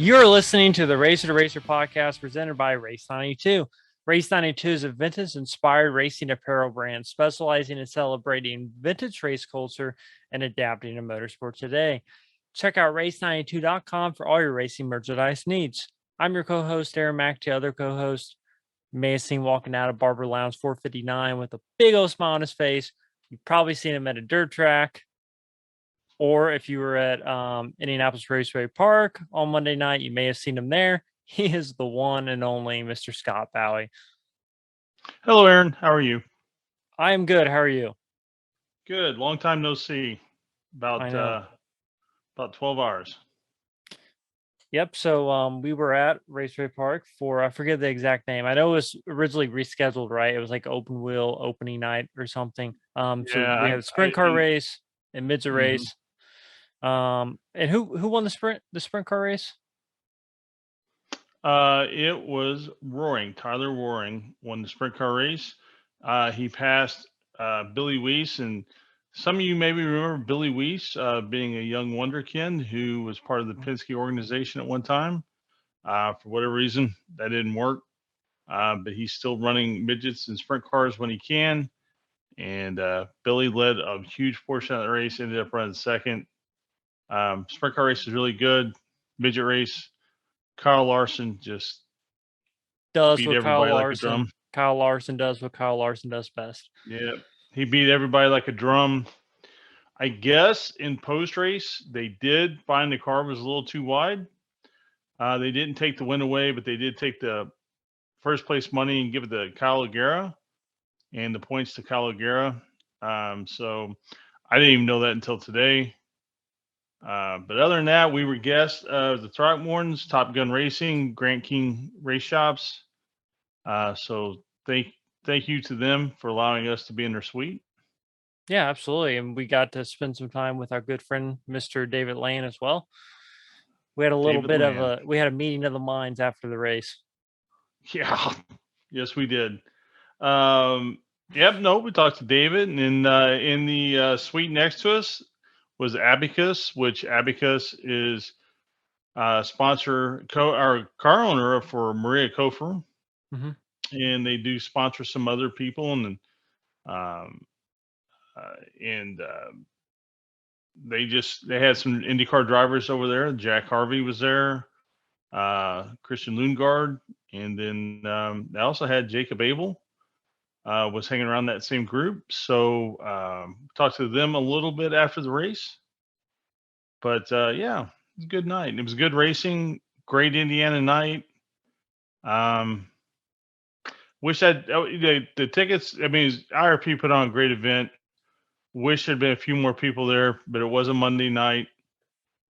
You're listening to the Racer to Racer podcast presented by Race 92. Race 92 is a vintage-inspired racing apparel brand specializing in celebrating vintage race culture and adapting to motorsport today. Check out race92.com for all your racing merchandise needs. I'm your co-host, Aaron Mack. The other co-host, you may have seen walking out of Barber Lounge 459 with a big old smile on his face. You've probably seen him at a dirt track, or if you were at Indianapolis Raceway Park on Monday night, you may have seen him there. He is the one and only Mr. Scott Bowie. Hello, Aaron. How are you? I am good. How are you? Good. Long time no see. I know. About 12 hours. Yep. So we were at Raceway Park for, I forget the exact name. I know it was originally rescheduled, right? It was like open wheel opening night or something. So Yeah, we had a sprint car race and midget Mhm. race. And who won the sprint car race? It was Roaring. Tyler Roaring won the sprint car race. He passed Billy Weiss, and some of you maybe remember Billy Weiss being a young wonderkind who was part of the Penske organization at one time. For whatever reason, that didn't work. But he's still running midgets and sprint cars when he can. And Billy led a huge portion of the race, ended up running second. Sprint car race is really good. Midget race, Kyle Larson just Does beat what Kyle everybody like a Larson. drum. Kyle Larson does what Kyle Larson does best. Yeah, he beat everybody like a drum. I guess in post race, they did find the car was a little too wide. They didn't take the win away, but they did take the first place money and give it to Kyle O'Gara and the points to Kyle O'Gara. So I didn't even know that until today. But other than that, we were guests of the Throckmortons, Top Gun Racing, Grant King Race Shops. So thank you to them for allowing us to be in their suite. Yeah, absolutely. And we got to spend some time with our good friend, Mr. David Lane, as well. We had a little David bit of Land. we had a meeting of the minds after the race. Yeah, yes, we did. Um, yep, no, we talked to David, and in the suite next to us was Abacus, which Abacus is our car owner for Maria Kofer, Mm-hmm. and they do sponsor some other people, and um, and they had some IndyCar drivers over there. Jack Harvey was there, Christian Lundgaard, and then they also had Jacob Abel was hanging around that same group. So talked to them a little bit after the race, but yeah, it was a good night. It was good racing, great Indiana night. Um, wish the tickets. I mean, IRP put on a great event. Wish there'd been a few more people there, but it was a Monday night.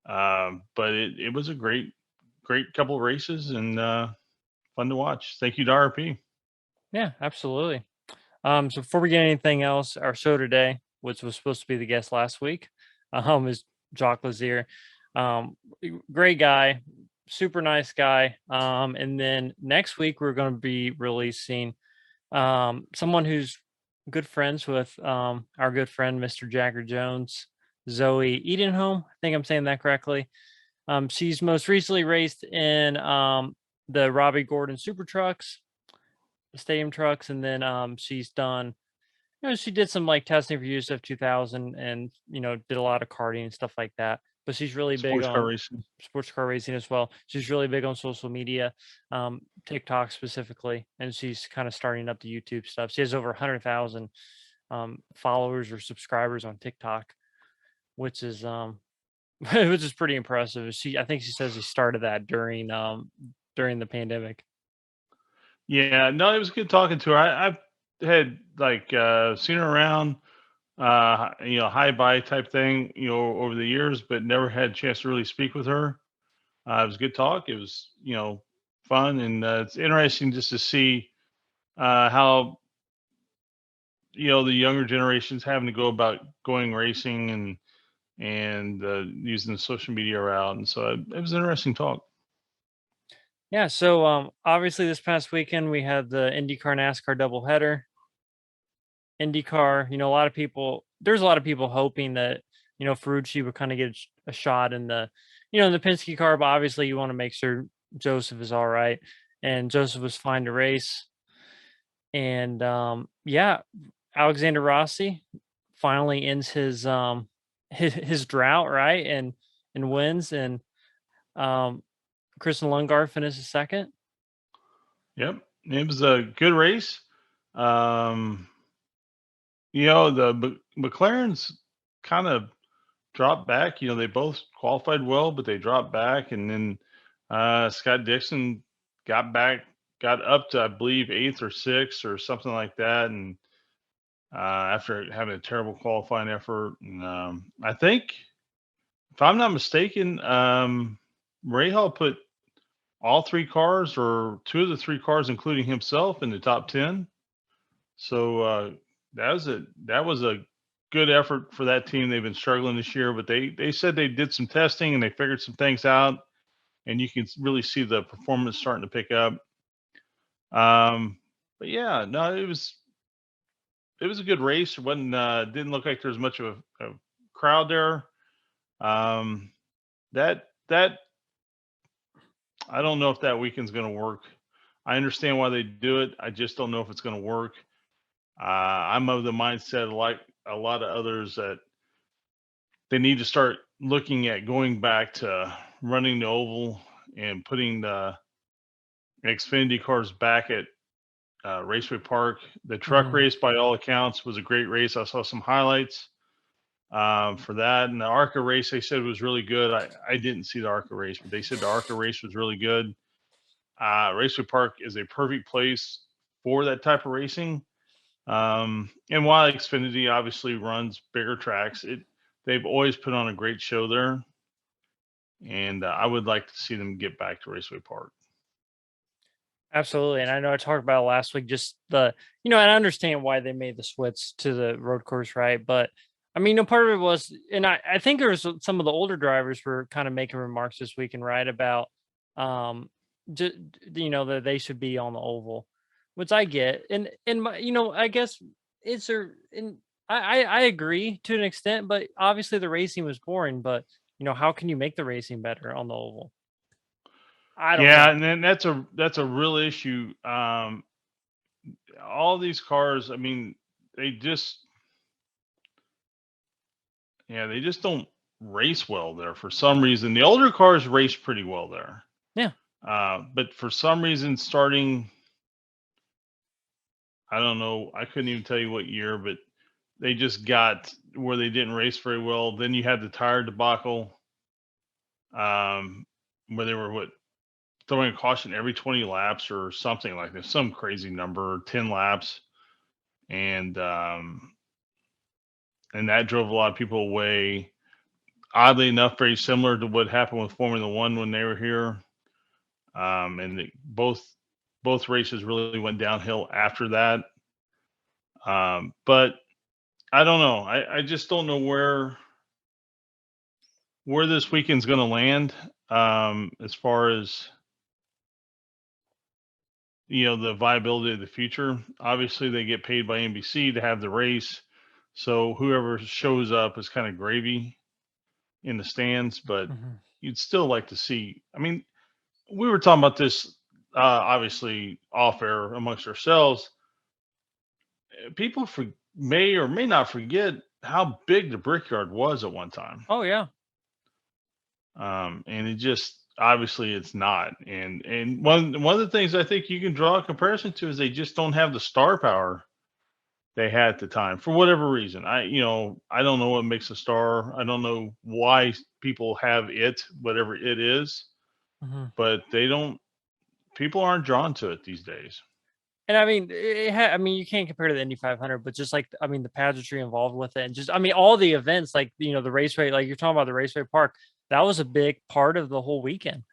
But it was a great couple of races and fun to watch. Thank you to RP. Yeah, absolutely. So before we get anything else, our show today, which was supposed to be the guest last week, is Jaques Lazier. Great guy, super nice guy. And then next week we're going to be releasing someone who's good friends with our good friend Mr. Jagger Jones, Zoe Edenholm. I think I'm saying that correctly. She's most recently raced in the Robbie Gordon Super Trucks, the stadium trucks, and then she's done. She did some like testing for USF 2000, and did a lot of karting and stuff like that. But she's really big Sports car on racing. sports car racing as well. She's really big on social media, TikTok specifically, and she's kind of starting up the YouTube stuff. She has over 100,000 followers or subscribers on TikTok, which is which is pretty impressive. I think she says she started that during the pandemic. Yeah, no, it was good talking to her. I've had like seen her around, hi bye type thing, over the years, but never had a chance to really speak with her. It was a good talk. It was, fun, and it's interesting just to see how the younger generations having to go about going racing and using the social media route, and so it was an interesting talk. Yeah, so obviously this past weekend we had the IndyCar NASCAR doubleheader. IndyCar, there's a lot of people hoping that Ferrucci would kind of get a shot in the the Penske car, but obviously you want to make sure Joseph is all right. And Joseph was fine to race. And yeah, Alexander Rossi finally ends his drought, right? And wins. And um Kristen Lundgaard finishes second. Yep, it was a good race. Um, the McLarens kind of dropped back. They both qualified well, but they dropped back, and then Scott Dixon got up to, I believe, eighth or sixth or something like that, and after having a terrible qualifying effort, and I think, if I'm not mistaken, Rahal put all three cars, or two of the three cars, including himself, in the top 10. So that was a good effort for that team. They've been struggling this year, but they said they did some testing and they figured some things out, and you can really see the performance starting to pick up. Um, but yeah, no, it was a good race. It wasn't didn't look like there was much of a crowd there. Um, that I don't know if that weekend's going to work. I understand why they do it. I just don't know if it's going to work. I'm of the mindset, like a lot of others, that they need to start looking at going back to running the oval and putting the Xfinity cars back at Raceway Park. The truck Mhm. race, by all accounts, was a great race. I saw some highlights for that, and the ARCA race they said was really good. I didn't see the ARCA race, but they said the ARCA race was really good. Raceway Park is a perfect place for that type of racing. And while Xfinity obviously runs bigger tracks, they've always put on a great show there, and I would like to see them get back to Raceway Park. Absolutely. And I know I talked about it last week, just and I understand why they made the switch to the road course, right? But I mean, part of it was, and I think there was some of the older drivers were kind of making remarks this weekend, right? About, um, that they should be on the oval, which I get. And I guess it's and I agree to an extent, but obviously the racing was boring, but how can you make the racing better on the oval? I don't Yeah, know. and then that's a real issue. All these cars, I mean, they just they just don't race well there for some reason. The older cars race pretty well there, Yeah. but for some reason, starting, I don't know, I couldn't even tell you what year, but they just got where they didn't race very well. Then you had the tire debacle, um, where they were throwing a caution every 20 laps or something like this, some crazy number, 10 laps, and that drove a lot of people away. Oddly enough, very similar to what happened with Formula One when they were here, and both races really went downhill after that. But I don't know. I just don't know where this weekend's going to land, as far as the viability of the future. Obviously, they get paid by NBC to have the race, so whoever shows up is kind of gravy in the stands. But Mhm. you'd still like to see. I mean, we were talking about this, obviously off air amongst ourselves. People may or may not forget how big the Brickyard was at one time. Oh yeah. And it just, obviously, it's not. And one of the things I think you can draw a comparison to is they just don't have the star power they had at the time for whatever reason. I don't know what makes a star. I don't know why people have it, whatever it is, Mhm. but they don't. People aren't drawn to it these days. And I mean, I mean, you can't compare to the Indy 500, but just like, I mean, the pageantry involved with it, and just, I mean, all the events, like, the raceway, like you're talking about the raceway park, that was a big part of the whole weekend.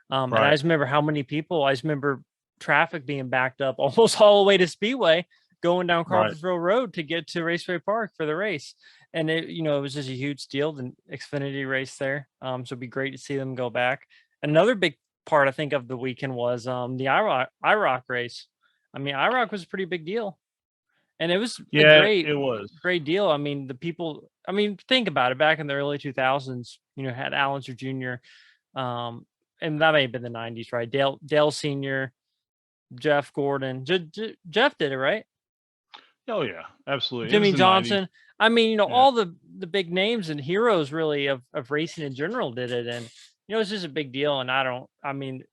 And I Right. just remember how many people, I just remember traffic being backed up almost all the way to Speedway, going down Right. Crawfordsville Road to get to Raceway Park for the race. And it was just a huge deal, the Xfinity race there. So it'd be great to see them go back. Another big part, I think, of the weekend was the IROC race. I mean, IROC was a pretty big deal, and it was a Yeah, it was. great deal. I mean, the people. I mean, think about it. Back in the early 2000s, had Allenser Jr. And that may have been the '90s, right? Dale Senior, Jeff Gordon, Jeff did it, right? Oh yeah, absolutely. It was Jimmy the '90s. Johnson. I mean, Yeah. all the big names and heroes really of racing in general did it, and it's just a big deal. And I mean,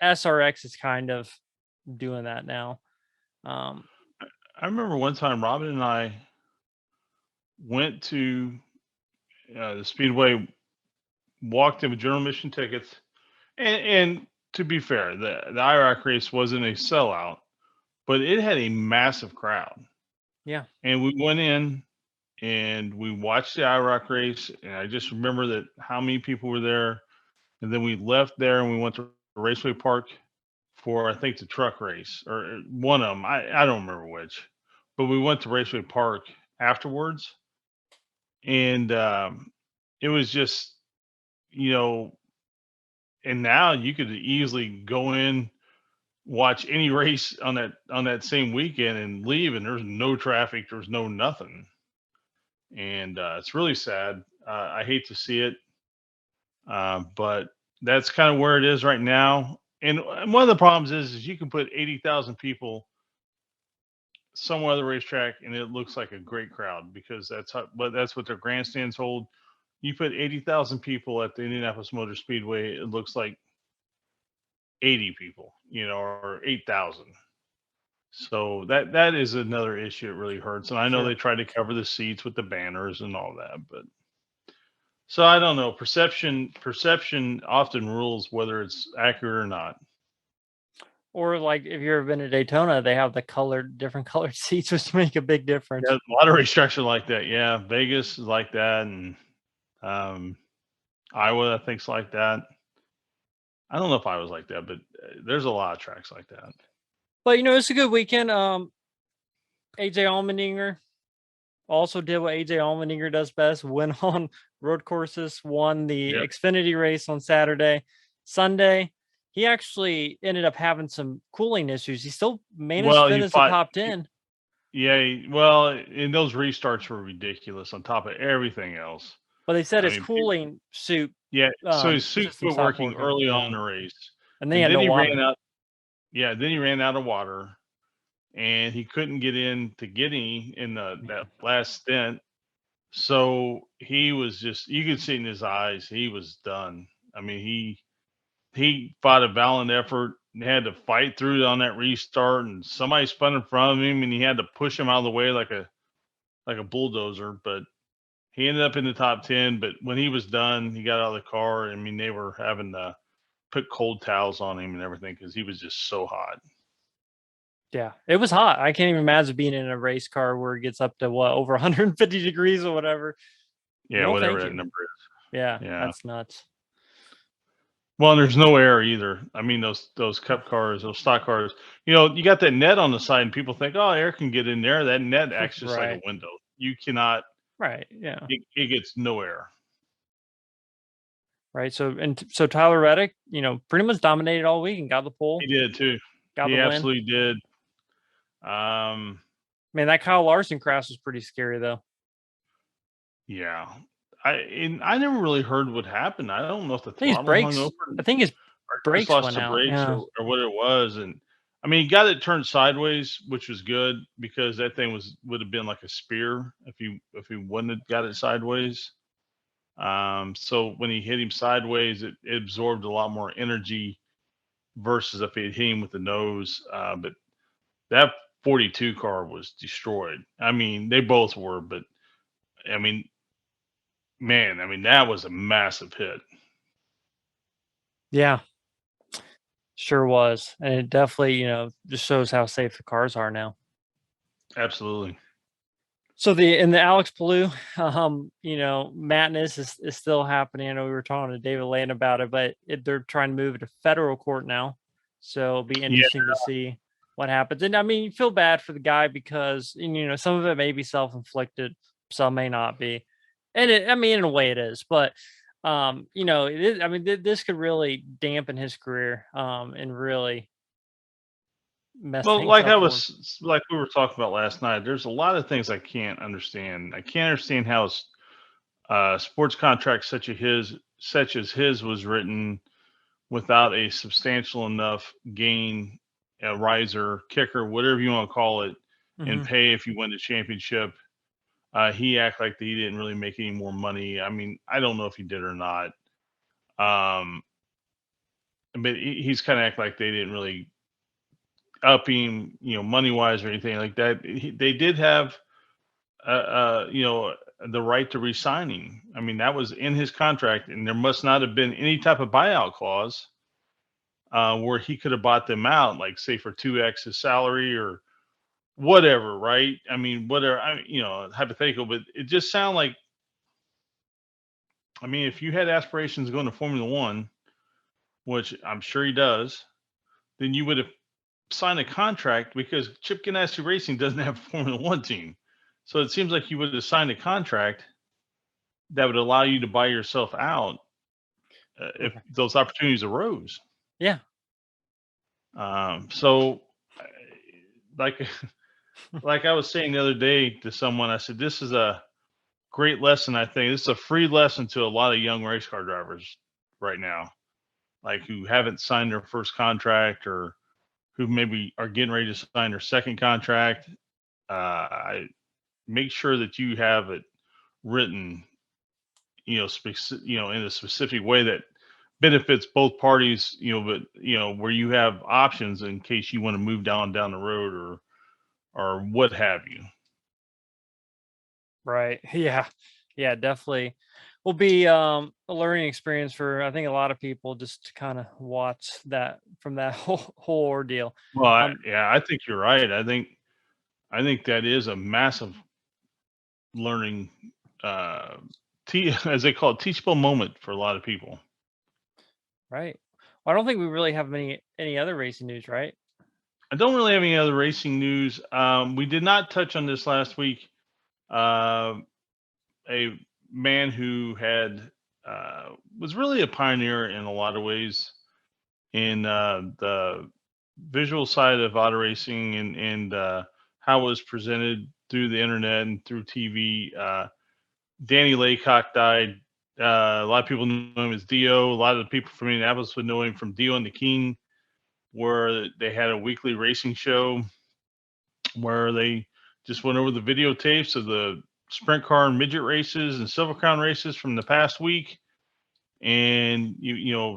SRX is kind of doing that now. Um, I remember one time Robin and I went to the Speedway, walked in with general admission tickets, and to be fair, the Iraq race wasn't a sellout, but it had a massive crowd. yeah, And we went in and we watched the Iraq race, and I just remember that how many people were there. And then we left there and we went to Raceway Park for, I think, the truck race or one of them. I don't remember which, but we went to Raceway Park afterwards, and it was just, you know, and now you could easily go in, watch any race on that same weekend and leave, and there's no traffic, there's no nothing, and it's really sad. I hate to see it, but that's kind of where it is right now. And one of the problems is you can put 80,000 people somewhere at the racetrack and it looks like a great crowd because that's what their grandstands hold. You put 80,000 people at the Indianapolis Motor Speedway, it looks like 80 people, or 8,000. So that is another issue. It really hurts. And I know sure. they try to cover the seats with the banners and all that, but so I don't know. Perception often rules whether it's accurate or not. Or like if you've ever been to Daytona, they have the different colored seats, which make a big difference. Yeah, a lot of racetracks are like that. Yeah, Vegas is like that, and um, Iowa I think's like that. I don't know if Iowa's like that, but there's a lot of tracks like that. But it's a good weekend. AJ Allmendinger also did what AJ Allmendinger does best: win on road courses. Won the Yep. Xfinity race on Saturday. Sunday, he actually ended up having some cooling issues. He still managed to Well, he finish the fought. top 10, Yeah, well, and those restarts were ridiculous on top of everything else. but they said I his mean, cooling suit yeah. So his suit system quit stopped working working. early on in Yeah, the race, and they and had then no he ran water. out. Yeah, then he ran out of water, and he couldn't get in to get any in that Yeah. last stint. So he was just, you could see in his eyes he was done. I mean, he fought a valiant effort and had to fight through it on that restart, and somebody spun in front of him and he had to push him out of the way like a bulldozer, but he ended up in the top 10. But when he was done, he got out of the car. I mean, they were having to put cold towels on him and everything because he was just so hot. Yeah, it was hot. I can't even imagine being in a race car where it gets up to what, over 150 degrees or whatever. Yeah, No, whatever thank that you. number is. Yeah, Yeah. that's nuts. Well, and there's no air either. I mean, those cup cars, those stock cars, you got that net on the side, and people think, oh, air can get in there. That net acts just like a Right. window. You cannot. Right. Yeah. It gets no air. Right. So Tyler Reddick, pretty much dominated all week and got the He pole, did too. got the He win. absolutely did. Um, Man, that Kyle Larson crash was pretty scary though. yeah. I never really heard what happened. I don't know if the I think his throttle hung brakes. over I think his or just brakes lost went the out. brakes Yeah. or what it was. And I mean, he got it turned sideways, which was good because that thing would have been like a spear if he wouldn't have got it sideways. So when he hit him sideways, it absorbed a lot more energy versus if he hit him with the nose. But that 42 car was destroyed. I mean, they both were, but I mean, man, I mean, that was a massive hit. Yeah. Sure was. And it definitely, just shows how safe the cars are now. Absolutely. So the Alex Palou, madness is still happening. I know we were talking to David Lane about it, but they're trying to move it to federal court now. So it'll be Yeah. interesting to see what happens. And I mean, you feel bad for the guy because some of it may be self-inflicted, some may not be. And I mean, in a way it is, but it is, I mean, this could really dampen his career, and really mess Well, things up for him. like we were talking about last night, there's a lot of things I can't understand. I can't understand how sports contracts such as his was written. without a substantial enough gain, a riser, kicker, whatever you want to call it, and Hmm. pay if you win the championship. He acted like he didn't really make any more money. I mean, I don't know if he did or not. Um, but he's kind of act like they didn't really up him, money wise or anything like that. They did have, the right to resign him. I mean, that was in his contract, and there must not have been any type of buyout clause where he could have bought them out, like say for 2x his salary or whatever, right? I mean, whatever. Hypothetical, but it just sounded like, I mean, if you had aspirations going to Formula One, which I'm sure he does, then you would have signed a contract because Chip Ganassi Racing doesn't have a Formula One team. So it seems like you would have signed a contract that would allow you to buy yourself out if Right. those opportunities arose. Yeah. So, uh, like, like I was saying the other day to someone, I said, this is a great lesson. I think this is a free lesson to a lot of young race car drivers right now, like who haven't signed their first contract or who maybe are getting ready to sign their second contract. I make sure that you have it written, in a specific way that benefits both parties, but where you have options in case you want to move down the road or what have you. Right. Yeah. Yeah, definitely. Will be a learning experience for I think a lot of people just to kind of watch that from that whole ordeal. Well, Um, yeah, I think you're right. I think that is a massive learning, uh, as they call it, teachable moment for a lot of people. right. Well, I don't think we really have any other racing news, right? I don't really have any other racing news. We did not touch on this last week. Uh, a man who had was really a pioneer in a lot of ways in the visual side of auto racing and how it was presented through the internet and through TV. Danny Laycock died. A lot of people know him as Dio. A lot of the people from Indianapolis would know him from Dio and the King, where they had a weekly racing show where they just went over the videotapes of the sprint car and midget races and silver crown races from the past week. And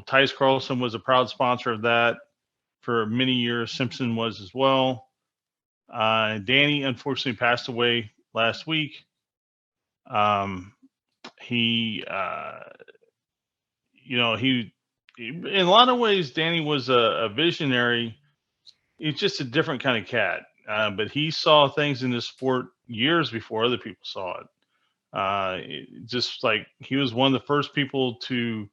Tice Carlson was a proud sponsor of that for many years. Simpson was as well. Danny unfortunately passed away last week. Um, he, in a lot of ways, Danny was a visionary. He's just a different kind of cat. But he saw things in this sport years before other people saw it. Just like he was one of the first people to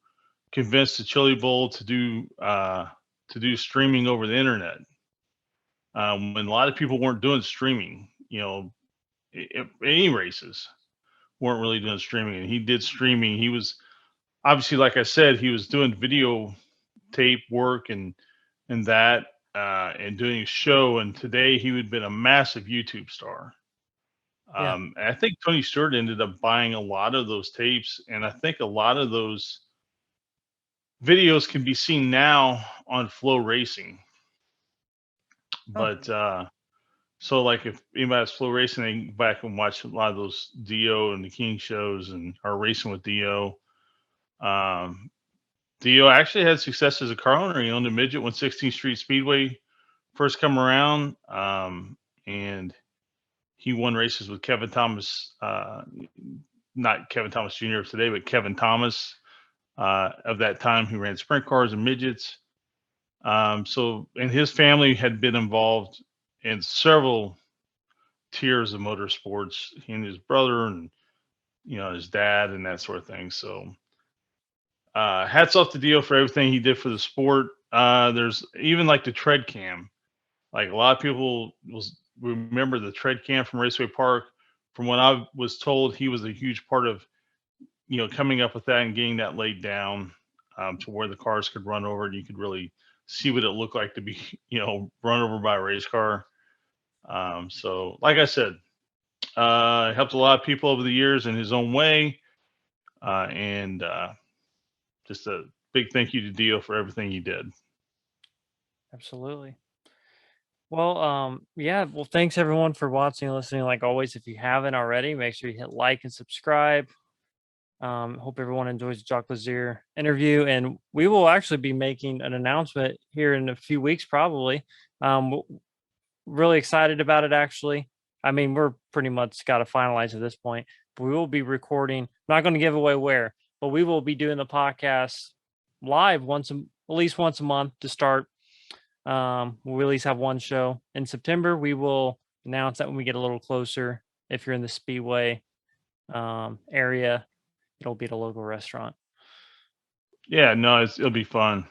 convince the Chili Bowl to do streaming over the internet. When a lot of people weren't doing streaming, any races weren't really doing streaming, and he did streaming. He was obviously, like I said, he was doing video tape work and that and doing a show. And today he would have been a massive YouTube star. Yeah. And I think Tony Stewart ended up buying a lot of those tapes, and I think a lot of those videos can be seen now on Flow Racing. Oh, But so, like, if anybody has Flow Racing, they can go back and watch a lot of those Dio and the King shows and are racing with Dio. Um, Dio actually had success as a car owner. He owned a midget when 16th Street Speedway first come around, and he won races with Kevin Thomas, not Kevin Thomas Jr. of today, but Kevin Thomas of that time, who ran sprint cars and midgets. And his family had been involved in several tiers of motorsports. He and his brother, and his dad, and that sort of thing. So, hats off to Dio for everything he did for the sport. There's even like the tread cam. Like a lot of people was remember the tread cam from Raceway Park. From what I was told, he was a huge part of coming up with that and getting that laid down to where the cars could run over and you could really see what it looked like to be run over by a race car. So, like I said, helped a lot of people over the years in his own way, and just a big thank you to Dio for everything he did. Absolutely. Well, yeah. Well, thanks everyone for watching and listening. Like always, if you haven't already, make sure you hit like and subscribe. Hope everyone enjoys the Jaques Lazier interview, and we will actually be making an announcement here in a few weeks, probably. Really excited about it, actually. I mean, we're pretty much got to finalize at this point, but we will be recording. I'm not going to give away where, but we will be doing the podcast live at least once a month to start. We'll at least have one show in September. We will announce that when we get a little closer. If you're in the Speedway area, it'll be at a local restaurant. Yeah, no, it'll be fun.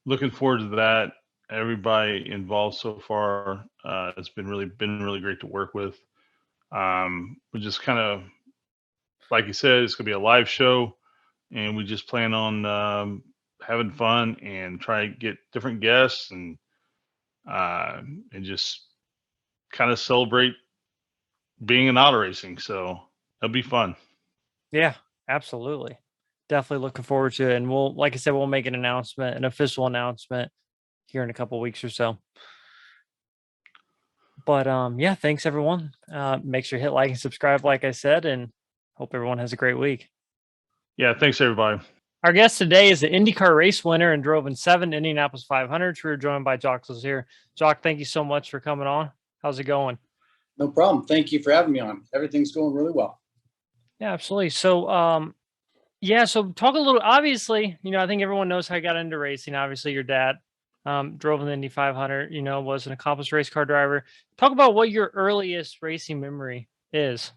Looking forward to that. Everybody involved so far, it's been really great to work with. We just kind of, like you said, it's gonna be a live show, and we just plan on having fun and try to get different guests and just kind of celebrate being in auto racing. So it'll be fun. Yeah, absolutely. Definitely looking forward to it. And like I said, we'll make an official announcement here in a couple weeks or so. But yeah, thanks everyone. Make sure you hit like and subscribe, like I said, and hope everyone has a great week. Yeah, thanks everybody. Our guest today is the IndyCar race winner and drove in 7 Indianapolis 500s. We were joined by Jaques Lazier. Jaques, thank you so much for coming on. How's it going? No problem. Thank you for having me on. Everything's going really well. Yeah, absolutely. So, so talk a little. Obviously, I think everyone knows how I got into racing. Obviously, your dad drove in the Indy 500. Was an accomplished race car driver. Talk about what your earliest racing memory is.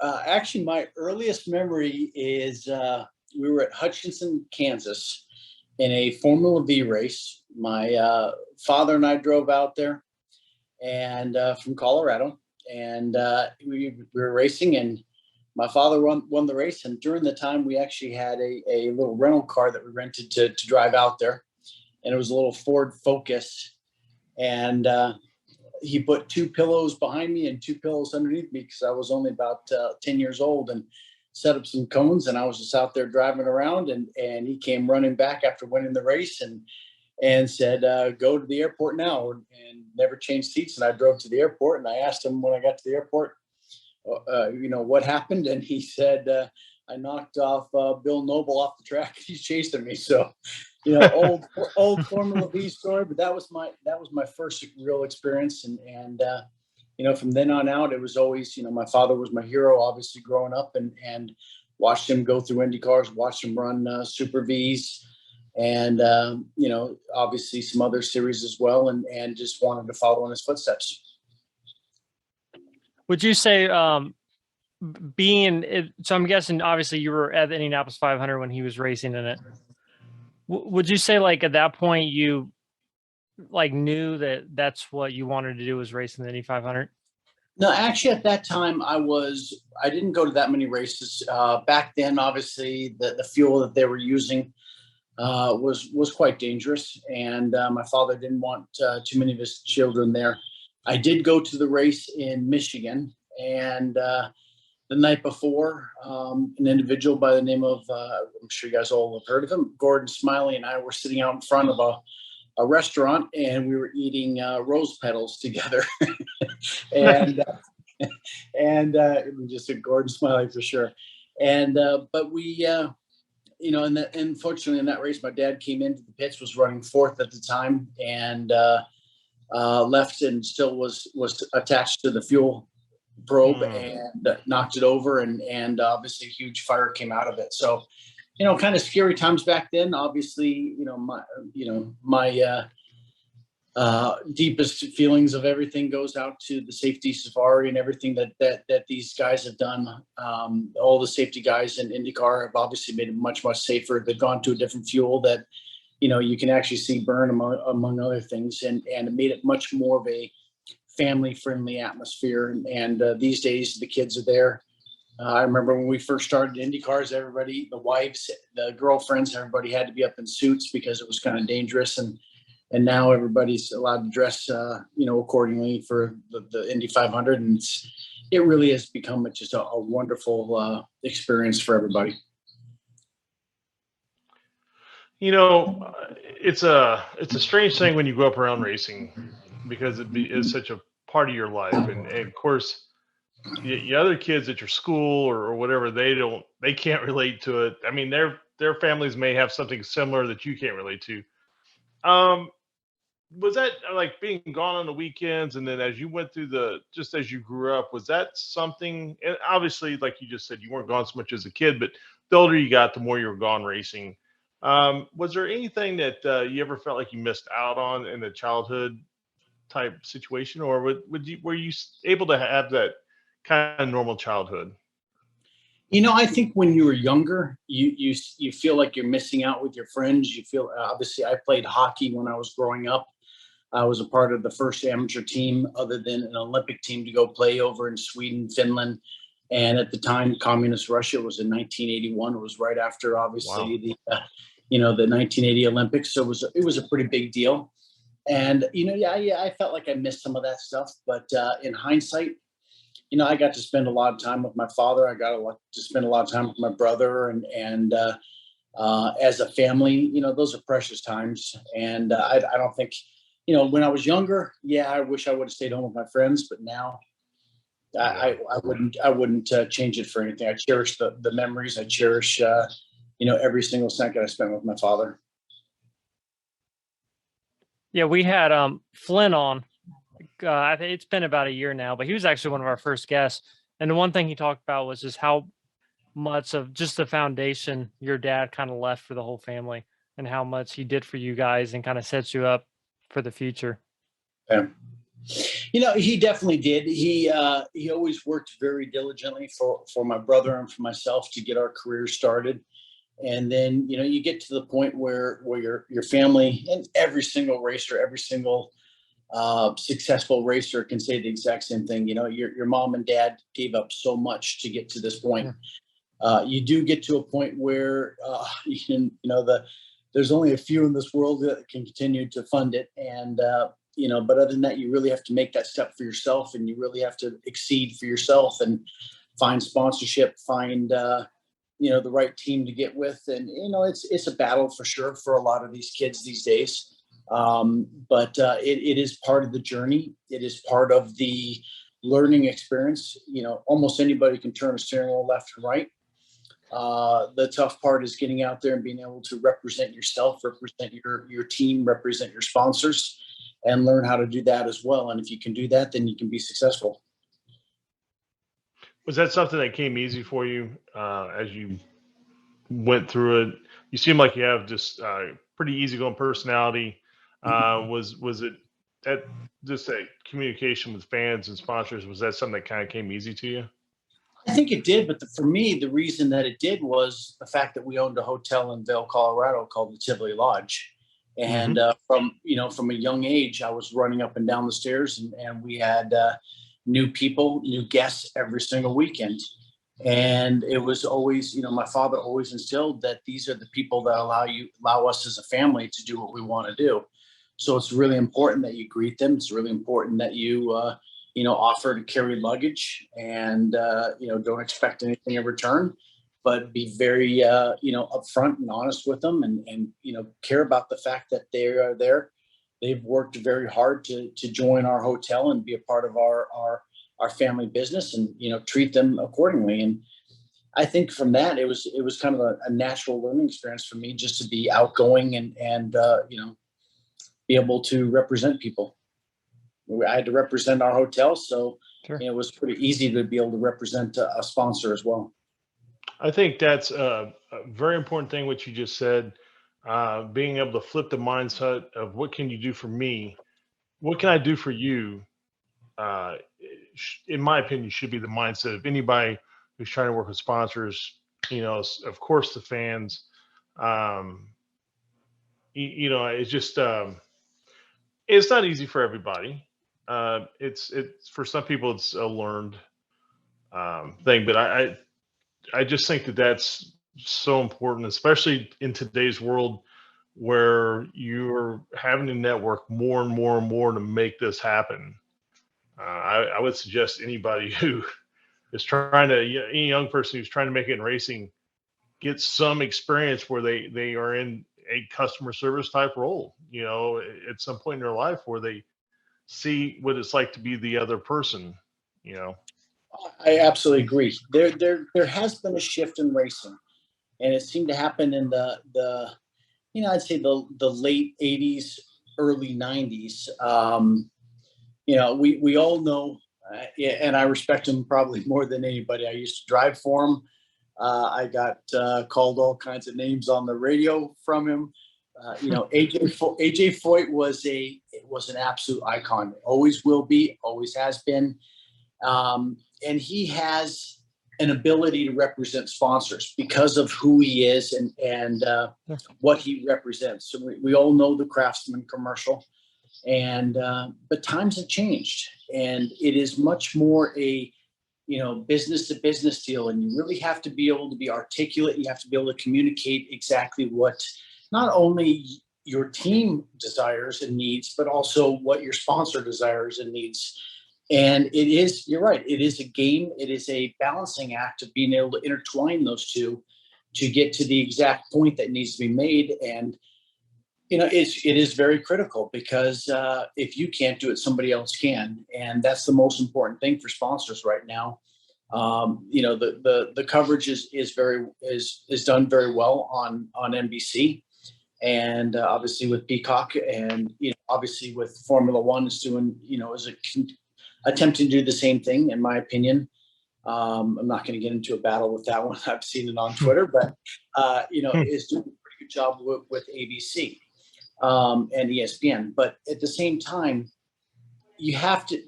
Actually, my earliest memory is we were at Hutchinson, Kansas, in a Formula V race. My father and I drove out there, and from Colorado, and we were racing, and my father won the race. And during the time, we actually had a little rental car that we rented to drive out there, and it was a little Ford Focus, and he put 2 pillows behind me and 2 pillows underneath me because I was only about 10 years old, and set up some cones, and I was just out there driving around, and he came running back after winning the race and said, go to the airport now, and never changed seats. And I drove to the airport, and I asked him when I got to the airport, what happened? And he said, I knocked off Bill Noble off the track. He's chasing me. So, old Formula V story, but that was my first real experience. And from then on out, it was always, my father was my hero, obviously growing up, and watched him go through Indy cars, watched him run Super Vs, and, obviously some other series as well. And just wanted to follow in his footsteps. Would you say, so I'm guessing obviously you were at the Indianapolis 500 when he was racing in it. Would you say like at that point you like knew that that's what you wanted to do was racing the Indy 500? No, actually at that time I didn't go to that many races. Back then, obviously the fuel that they were using was quite dangerous. And my father didn't want too many of his children there. I did go to the race in Michigan, and the night before, an individual by the name of, I'm sure you guys all have heard of him, Gordon Smiley, and I were sitting out in front of a restaurant, and we were eating rose petals together. and just a Gordon Smiley for sure. And but we, unfortunately in that race, my dad came into the pits, was running 4th at the time, and left and still was attached to the fuel probe and knocked it over, and obviously a huge fire came out of it. So, kind of scary times back then. Obviously, my deepest feelings of everything goes out to the safety safari and everything that these guys have done. All the safety guys in IndyCar have obviously made it much safer. They've gone to a different fuel that you can actually see burn among other things, and it made it much more of a family-friendly atmosphere. And these days, the kids are there. I remember when we first started IndyCars, everybody, the wives, the girlfriends, everybody had to be up in suits because it was kind of dangerous. And now everybody's allowed to dress, accordingly for the Indy 500. And it really has become just a wonderful experience for everybody. It's a strange thing when you grow up around racing because is such a part of your life, and of course, the other kids at your school or whatever, they can't relate to it. I mean, their families may have something similar that you can't relate to. Um, was that like being gone on the weekends, and then as you went through just as you grew up, was that something? And obviously, like you just said, you weren't gone so much as a kid, but the older you got, the more you were gone racing. Was there anything that you ever felt like you missed out on in the childhood type situation, or were you able to have that kind of normal childhood? I think when you were younger, you feel like you're missing out with your friends. You feel obviously I played hockey when I was growing up. I was a part of the first amateur team other than an Olympic team to go play over in Sweden, Finland. And at the time, communist Russia was in 1981. It was right after, Wow. obviously, the 1980 Olympics. So it was a pretty big deal. And yeah, I felt like I missed some of that stuff. But in hindsight, I got to spend a lot of time with my father. I got to spend a lot of time with my brother, and as a family, those are precious times. And I don't think, when I was younger, yeah, I wish I would have stayed home with my friends. But now, Yeah. I wouldn't change it for anything. I cherish the memories. I cherish every single second I spent with my father. Yeah, we had Flynn on. I think it's been about a year now, but he was actually one of our first guests. And the one thing he talked about was just how much of just the foundation your dad kind of left for the whole family, and how much he did for you guys and kind of sets you up for the future. Yeah. He definitely did. He always worked very diligently for my brother and for myself to get our careers started. And then you get to the point where your family and every single racer, every single successful racer can say the exact same thing. Your mom and dad gave up so much to get to this point. Yeah. You do get to a point where there's only a few in this world that can continue to fund it, and but other than that, you really have to make that step for yourself, and you really have to exceed for yourself and find sponsorship, find the right team to get with, and it's a battle for sure for a lot of these kids these days. But it is part of the journey. It is part of the learning experience. Almost anybody can turn a steering wheel left and right. The tough part is getting out there and being able to represent yourself, represent your team, represent your sponsors, and learn how to do that as well. And if you can do that, then you can be successful. Was that something that came easy for you as you went through it? You seem like you have just pretty easygoing personality. Was it that just that communication with fans and sponsors? Was that something that kind of came easy to you? I think it did, but for me, the reason that it did was the fact that we owned a hotel in Vail, Colorado called the Tivoli Lodge. And Hmm. from a young age, I was running up and down the stairs, and we had new people, new guests every single weekend. And it was always, my father always instilled that these are the people that allow us as a family to do what we want to do. So it's really important that you greet them. It's really important that you, offer to carry luggage, and, don't expect anything in return, but be very, upfront and honest with them, and care about the fact that they are there. They've worked very hard to join our hotel and be a part of our family business, and, treat them accordingly. And I think from that, it was kind of a natural learning experience for me, just to be outgoing and be able to represent people. I had to represent our hotel, so Sure. it was pretty easy to be able to represent a sponsor as well. I think that's a very important thing what you just said. Being able to flip the mindset of what can you do for me, what can I do for you. In my opinion, should be the mindset of anybody who's trying to work with sponsors. Of course, the fans. Um, it's just it's not easy for everybody. It's for some people it's a learned thing, but I just think that that's so important, especially in today's world where you're having to network more and more and more to make this happen. I would suggest anybody who is trying to, any young person who's trying to make it in racing, get some experience where they are in a customer service type role, at some point in their life where they see what it's like to be the other person, I absolutely agree. There has been a shift in racing, and it seemed to happen in the I'd say the late '80s, early '90s. We all know, and I respect him probably more than anybody. I used to drive for him. I got called all kinds of names on the radio from him. AJ Foyt was an absolute icon. Always will be. Always has been. And he has an ability to represent sponsors because of who he is and what he represents. So we all know the Craftsman commercial, but times have changed, and it is much more a business to business deal, and you really have to be able to be articulate. You have to be able to communicate exactly what not only your team desires and needs, but also what your sponsor desires and needs. And you're right, it is a game. It is a balancing act of being able to intertwine those two to get to the exact point that needs to be made. And, it is very critical because if you can't do it, somebody else can. And that's the most important thing for sponsors right now. The coverage is done very well on NBC. And obviously with Peacock, and obviously with Formula One is doing, attempting to do the same thing, in my opinion. I'm not going to get into a battle with that one. I've seen it on Twitter, but is doing a pretty good job with ABC and ESPN. But at the same time, you have to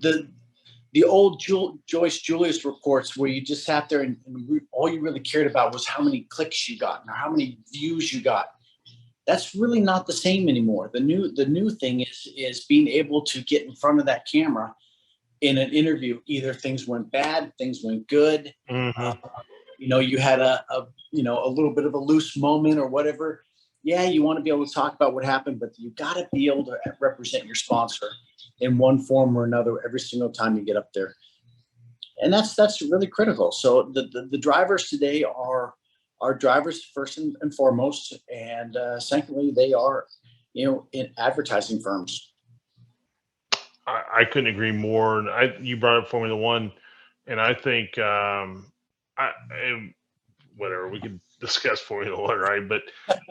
the old Joyce Julius reports where you just sat there and all you really cared about was how many clicks you got or how many views you got. That's really not the same anymore. The new thing is being able to get in front of that camera in an interview. Either things went bad, things went good. Mm-hmm. You had a little bit of a loose moment or whatever. Yeah, you want to be able to talk about what happened, but you got to be able to represent your sponsor in one form or another every single time you get up there. And that's really critical. So the drivers today are drivers first and foremost, and secondly, they are, in advertising firms. I couldn't agree more. You brought up Formula One, and I think whatever, we can discuss Formula One, right? But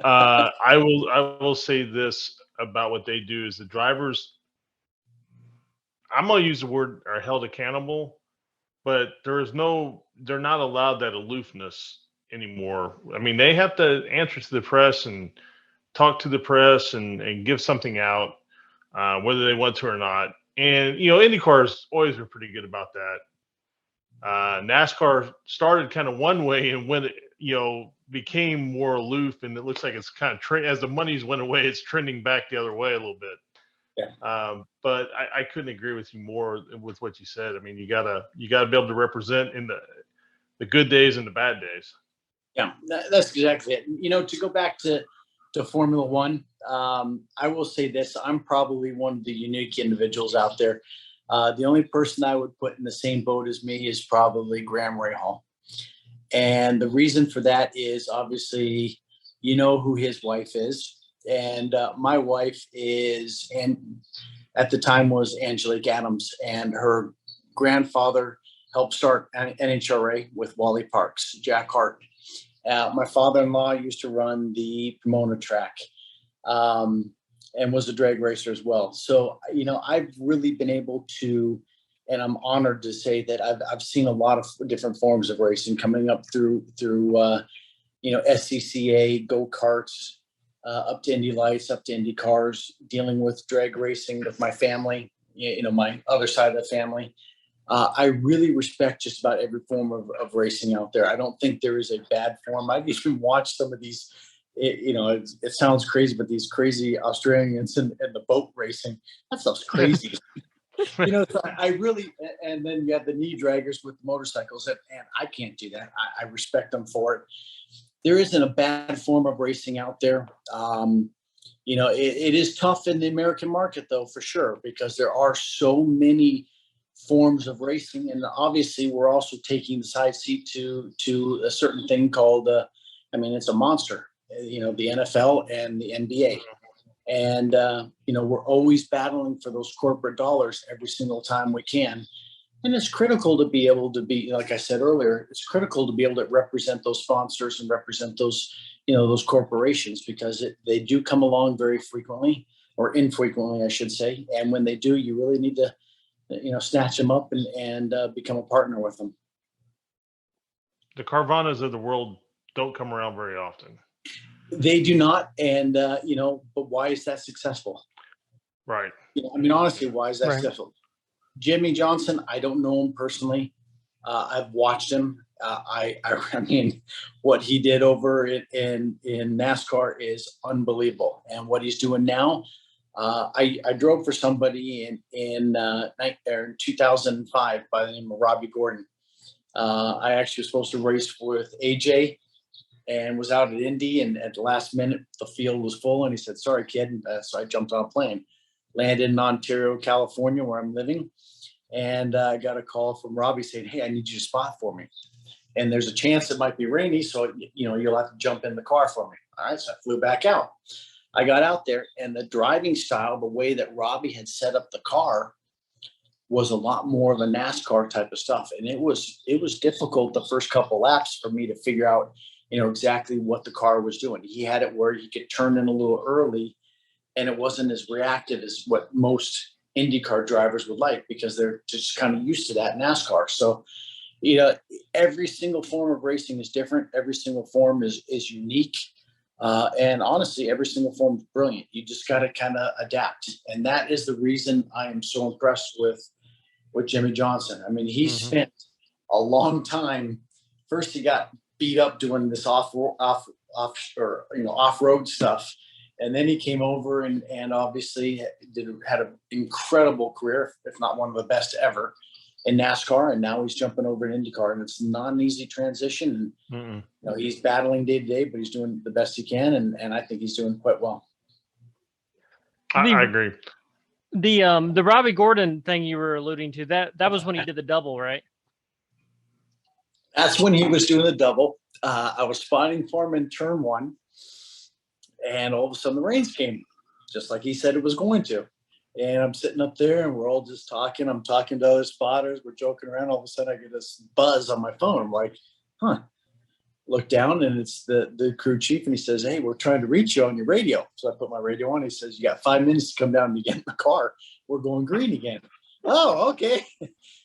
I will say this about what they do is the drivers. I'm gonna use the word are held accountable, but they're not allowed that aloofness anymore. I mean, they have to answer to the press and talk to the press and give something out, whether they want to or not. And, IndyCars always been pretty good about that. NASCAR started kind of one way and when it, became more aloof, and it looks like it's kind of as the money's went away, it's trending back the other way a little bit. Yeah. But I couldn't agree with you more with what you said. I mean, you gotta be able to represent in the good days and the bad days. Yeah, that's exactly it. To go back to Formula One, I will say this: I'm probably one of the unique individuals out there. The only person I would put in the same boat as me is probably Graham Rahal. And the reason for that is obviously, who his wife is. And my wife is, and at the time was Angelique Adams, and her grandfather helped start NHRA with Wally Parks, Jack Hart. My father-in-law used to run the Pomona track and was a drag racer as well. So, I've really been able to, and I'm honored to say that I've seen a lot of different forms of racing coming up through SCCA, go-karts, up to Indy Lights, up to Indy cars, dealing with drag racing with my family, my other side of the family. I really respect just about every form of racing out there. I don't think there is a bad form. I've even watched some of these, it sounds crazy, but these crazy Australians in the boat racing, that stuff's crazy. So I really, and then you have the knee draggers with motorcycles, and I can't do that. I respect them for it. There isn't a bad form of racing out there. It is tough in the American market, though, for sure, because there are so many forms of racing, and obviously we're also taking the side seat to a certain thing called it's a monster, the NFL and the NBA. And, we're always battling for those corporate dollars every single time we can. And it's critical to be able to be, like I said earlier, it's critical to be able to represent those sponsors and represent those, those corporations, because they do come along very frequently, or infrequently, I should say. And when they do, you really need to, snatch them up and become a partner with them. The Carvanas of the world don't come around very often. They do not. And, but why is that successful? Right. Honestly, why is that successful? Jimmy Johnson, I don't know him personally. I've watched him. I mean, what he did over in NASCAR is unbelievable. And what he's doing now, I drove for somebody in 2005 by the name of Robbie Gordon. I actually was supposed to race with AJ and was out at Indy, and at the last minute, the field was full, and he said, "Sorry, kid." So I jumped on a plane, landed in Ontario, California, where I'm living, and I got a call from Robbie saying, "Hey, I need you to spot for me. And there's a chance it might be rainy, so you'll have to jump in the car for me." All right, so I flew back out. I got out there, and the driving style, the way that Robbie had set up the car, was a lot more of a NASCAR type of stuff. And it was difficult the first couple laps for me to figure out, exactly what the car was doing. He had it where he could turn in a little early, and it wasn't as reactive as what most IndyCar drivers would like, because they're just kind of used to that in NASCAR. So, every single form of racing is different. Every single form is unique. And honestly, every single form is brilliant. You just got to kind of adapt. And that is the reason I am so impressed with Jimmy Johnson. I mean, he spent a long time. First, he got beat up doing this off-road stuff. And then he came over and obviously had an incredible career, if not one of the best ever in NASCAR. And now he's jumping over to IndyCar, and it's not an easy transition. And, he's battling day to day, but he's doing the best he can. And I think he's doing quite well. I agree. The Robbie Gordon thing you were alluding to, that was when he did the double, right? That's when he was doing the double. I was spotting for him in turn one, and all of a sudden the rains came, just like he said it was going to. And I'm sitting up there, and we're all just talking. I'm talking to other spotters. We're joking around. All of a sudden I get this buzz on my phone. I'm like, huh. Look down, and it's the crew chief, and he says, "Hey, we're trying to reach you on your radio." So I put my radio on. He says, "You got 5 minutes to come down and get in the car. We're going green again." Oh, okay.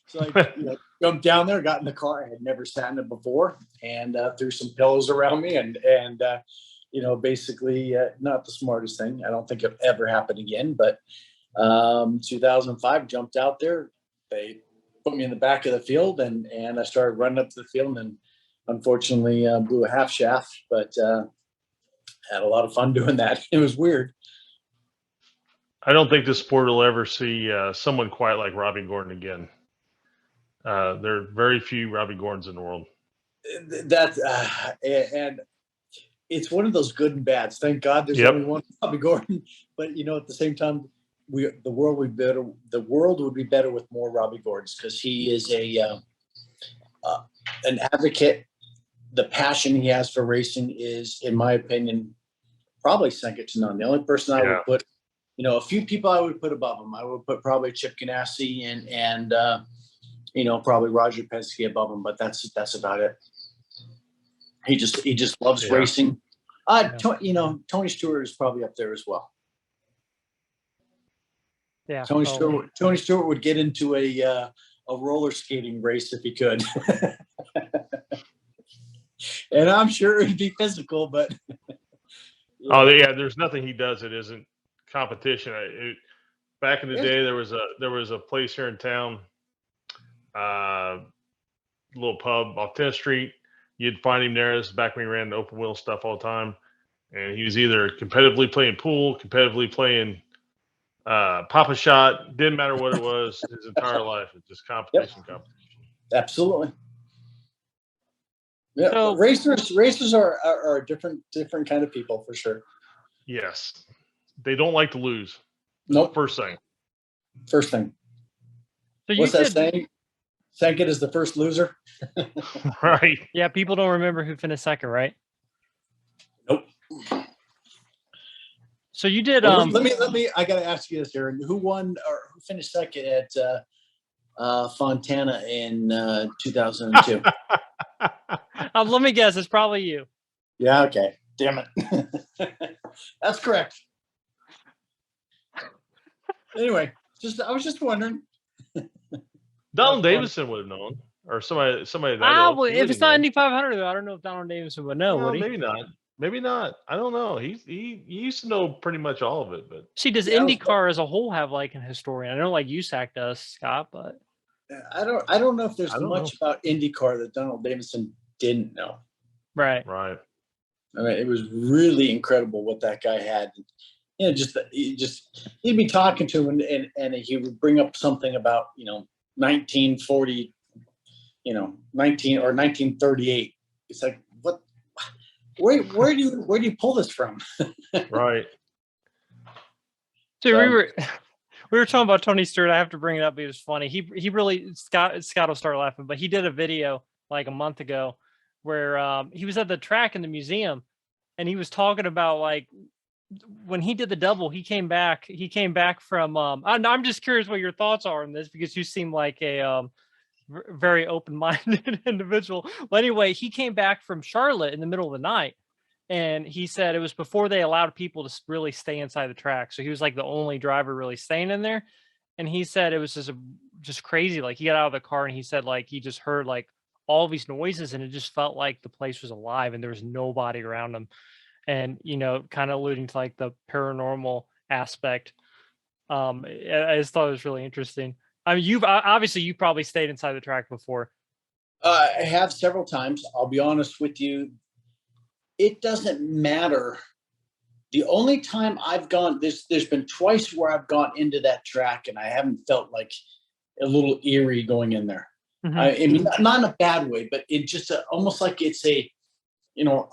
So I jumped down there, got in the car. I had never sat in it before, and threw some pillows around me, and basically not the smartest thing. I don't think it ever happened again. But 2005, jumped out there. They put me in the back of the field, and I started running up to the field, and unfortunately blew a half shaft, but had a lot of fun doing that. It was weird. I don't think the sport will ever see someone quite like Robbie Gordon again. There are very few Robbie Gordons in the world. And it's one of those good and bads. Thank God there's only one Robbie Gordon, but at the same time, the world would be better with more Robbie Gordons, because he is an advocate. The passion he has for racing is, in my opinion, probably second to none. The only person I would put, a few people I would put above him. I would put probably Chip Ganassi and probably Roger Penske above him, but that's about it. He just loves racing. Tony Stewart is probably up there as well. Yeah, Tony Stewart would get into a roller skating race if he could. And I'm sure it'd be physical, but there's nothing he does that isn't competition. Back in the day, there was a place here in town, little pub off 10th Street. You'd find him there. This is back when he ran the open wheel stuff all the time, and he was either competitively playing pool, competitively playing Papa Shot. Didn't matter what it was. His entire life, it's just competition. Absolutely. Yeah, so, racers are a different kind of people, for sure. Yes, they don't like to lose. Nope. First thing. So what's that saying? Second is the first loser. Right. Yeah, people don't remember who finished second, right? Nope. So you did. Well, let me. I got to ask you this, Aaron. Who won or who finished second at Fontana in 2002? Let me guess. It's probably you. Yeah. Okay. Damn it. That's correct. Anyway, I was just wondering. Donald Davison would have known, or somebody that. Well, if it's not Indy 500, though, I don't know if Donald Davison would know. Well, would he? maybe not. Maybe not. I don't know. He used to know pretty much all of it, but See, does IndyCar as a whole have like an historian? I know like USAC does, Scott, but I don't know if there's much about IndyCar that Donald Davison didn't know. Right. Right. I mean, it was really incredible what that guy had. You know, he'd be talking to him and he would bring up something about, 1940, 1938. It's like, what, where do you pull this from? Right. So we were talking about Tony Stewart. I have to bring it up. It was funny. He really, Scott will start laughing, but he did a video like a month ago where he was at the track in the museum and he was talking about like when he did the double, he came back from I'm just curious what your thoughts are on this because you seem like a very open-minded individual. But anyway, he came back from Charlotte in the middle of the night and he said it was before they allowed people to really stay inside the track. So he was like the only driver really staying in there. And he said it was just crazy. Like he got out of the car and he said like he just heard like all these noises and it just felt like the place was alive and there was nobody around him. And, kind of alluding to like the paranormal aspect. I just thought it was really interesting. I mean, you probably stayed inside the track before. I have several times. I'll be honest with you. It doesn't matter. The only time I've gone, there's been twice where I've gone into that track and I haven't felt like a little eerie going in there. Mm-hmm. I mean, not in a bad way, but it just almost like it's a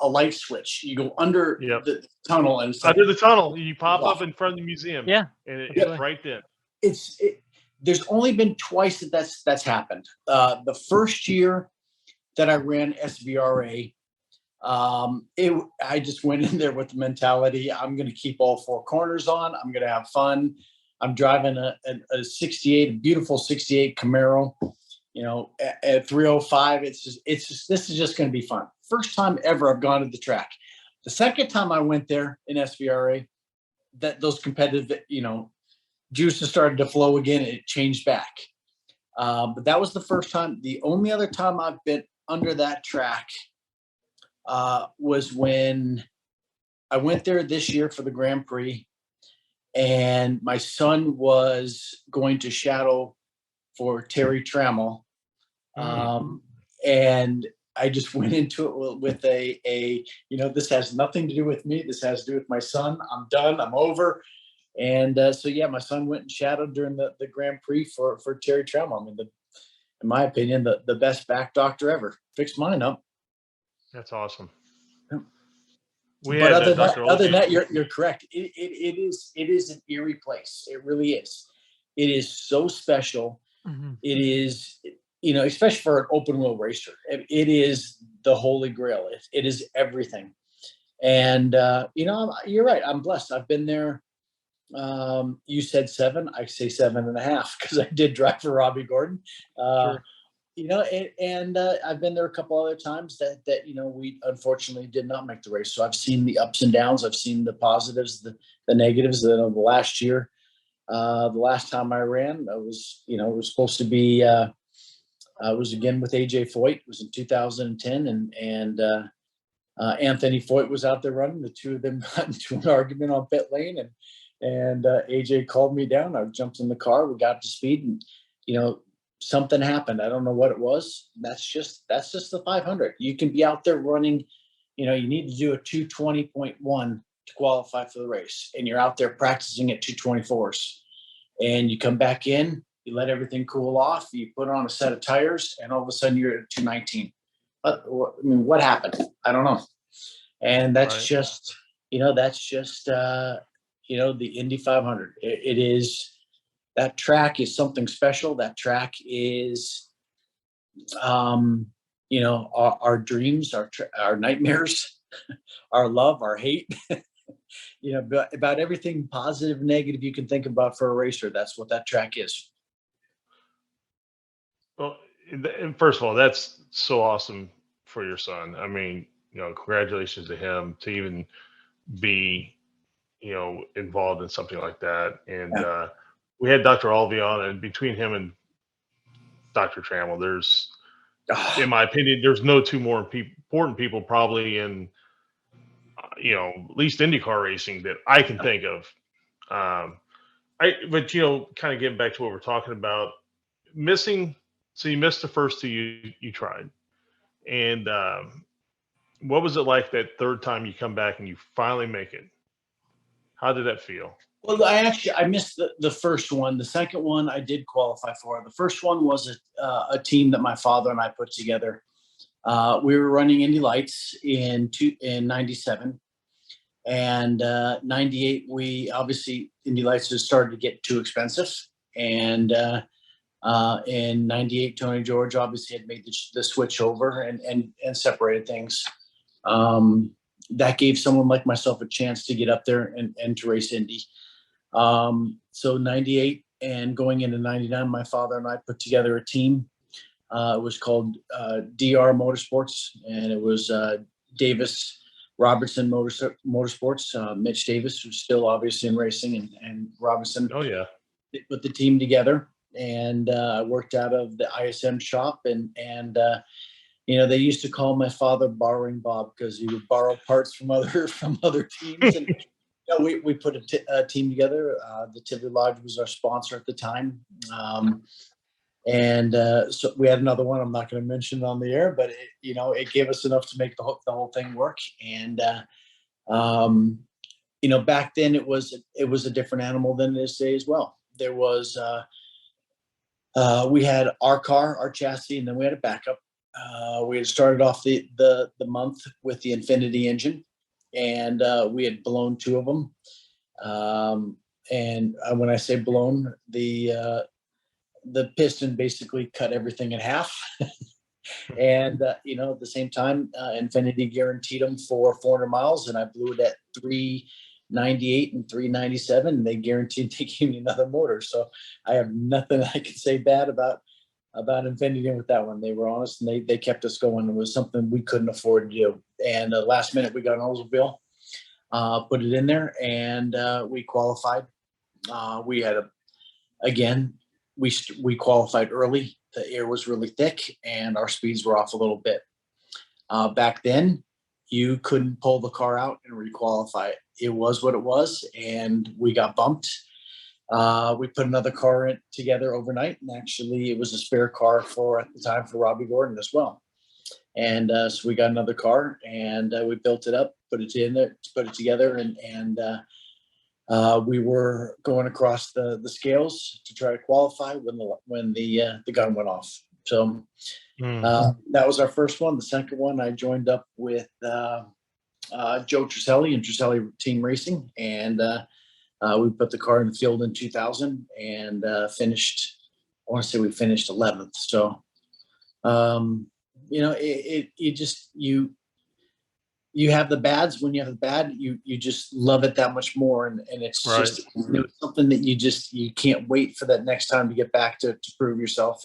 light switch. You go under the tunnel and under the tunnel, you pop up in front of the museum. Yeah, and it's right there. There's only been twice that's happened. The first year that I ran SVRA, I just went in there with the mentality, I'm going to keep all four corners on. I'm going to have fun. I'm driving a 68, a beautiful 68 Camaro, at 305. This is just going to be fun. First time ever I've gone to the track. The second time I went there in SVRA, that those competitive, juices started to flow again. It changed back. But that was the first time. The only other time I've been under that track was when I went there this year for the Grand Prix, and my son was going to shadow for Terry Trammell. And I just went into it with this has nothing to do with me. This has to do with my son. I'm done. I'm over. And my son went and shadowed during the Grand Prix for Terry Trammell. I mean, in my opinion, the best back doctor ever. Fixed mine up. That's awesome. But other than that, you're correct. It is an eerie place. It really is. It is so special. Mm-hmm. It is, especially for an open wheel racer. It is the holy grail. It is everything. And you're right. I'm blessed. I've been there. You said 7. I say 7.5 because I did drive for Robbie Gordon. Sure. I've been there a couple other times that we unfortunately did not make the race. So I've seen the ups and downs. I've seen the positives, the negatives. The last year, the last time I ran, it was supposed to be. I was again with AJ Foyt. It was in 2010, and Anthony Foyt was out there running. The two of them got into an argument on pit lane, and AJ called me down. I jumped in the car. We got to speed, and something happened. I don't know what it was. That's just the 500. You can be out there running, you need to do a 220.1 to qualify for the race. And you're out there practicing at 224s. And you come back in, you let everything cool off, you put on a set of tires, and all of a sudden you're at 219. What happened? I don't know. And that's just the Indy 500. It is. That track is something special. That track is, our dreams, our nightmares, our love, our hate. about everything positive, negative you can think about for a racer. That's what that track is. Well, and first of all, that's so awesome for your son. I mean, congratulations to him to even be, involved in something like that. And Yeah. we had Dr. Alvey on, and between him and Dr. Trammell, in my opinion, there's no two more important people probably in, at least IndyCar racing that I can think of. But kind of getting back to what we're talking about, missing. So you missed the first two you tried, and what was it like that third time you come back and you finally make it? How did that feel? Well, I missed the first one. The second one I did qualify for. The first one was a team that my father and I put together. We were running Indy Lights in '97, and '98. We obviously Indy Lights just started to get too expensive, and in '98, Tony George obviously had made the switch over and separated things. That gave someone like myself a chance to get up there and to race Indy. So '98 and going into '99, my father and I put together a team. It was called DR Motorsports, and it was Davis Robertson Motorsports. Mitch Davis, who's still obviously in racing, and Robinson. Oh yeah, put the team together, and I worked out of the ISM shop, and they used to call my father Borrowing Bob because he would borrow parts from other teams, and we put a team together. The Tivoli Lodge was our sponsor at the time. So we had another one I'm not going to mention on the air, but it gave us enough to make the whole thing work. And back then it was a different animal than it is today as well. There was we had our car, our chassis, and then we had a backup. We had started off the month with the Infinity engine, and we had blown two of them. And when I say blown, the piston basically cut everything in half. And at the same time, Infinity guaranteed them for 400 miles, and I blew it at 398 and 397, and they guaranteed they gave me another motor. So I have nothing I can say bad about Infinity with that one. They were honest, and they kept us going. It was something we couldn't afford to do. And last minute, we got an Oldsmobile, put it in there, and we qualified. We had we qualified early. The air was really thick, and our speeds were off a little bit. Back then, you couldn't pull the car out and requalify it. It was what it was, and we got bumped. We put another car together overnight, and actually it was a spare car at the time for Robbie Gordon as well. And so we got another car, and we built it up, put it together, and we were going across the scales to try to qualify when the gun went off. So that was our first one. The second one, I joined up with Joe Truselli and Truselli Team Racing, and we put the car in the field in 2000 and finished. I want to say we finished 11th. So, you have the bads. When you have the bad, you just love it that much more, and it's right. just something that you can't wait for that next time to get back to prove yourself.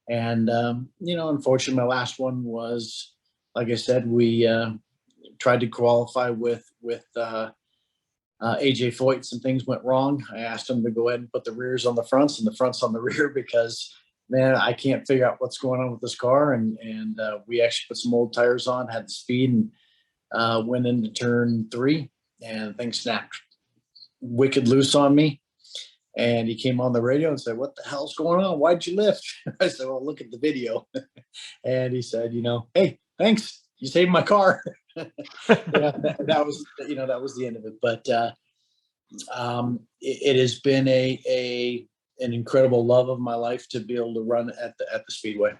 And unfortunately, my last one was, like I said, we tried to qualify with AJ Foyt. Some things went wrong. I asked him to go ahead and put the rears on the fronts and the fronts on the rear because, man, I can't figure out what's going on with this car. And we actually put some old tires on, had the speed, and went into turn 3, and things snapped wicked loose on me. And he came on the radio and said, "What the hell's going on? Why'd you lift?" I said, "Well, look at the video." And he said, "Hey, thanks. You saved my car." That was the end of it. But it has been an incredible love of my life to be able to run at the Speedway.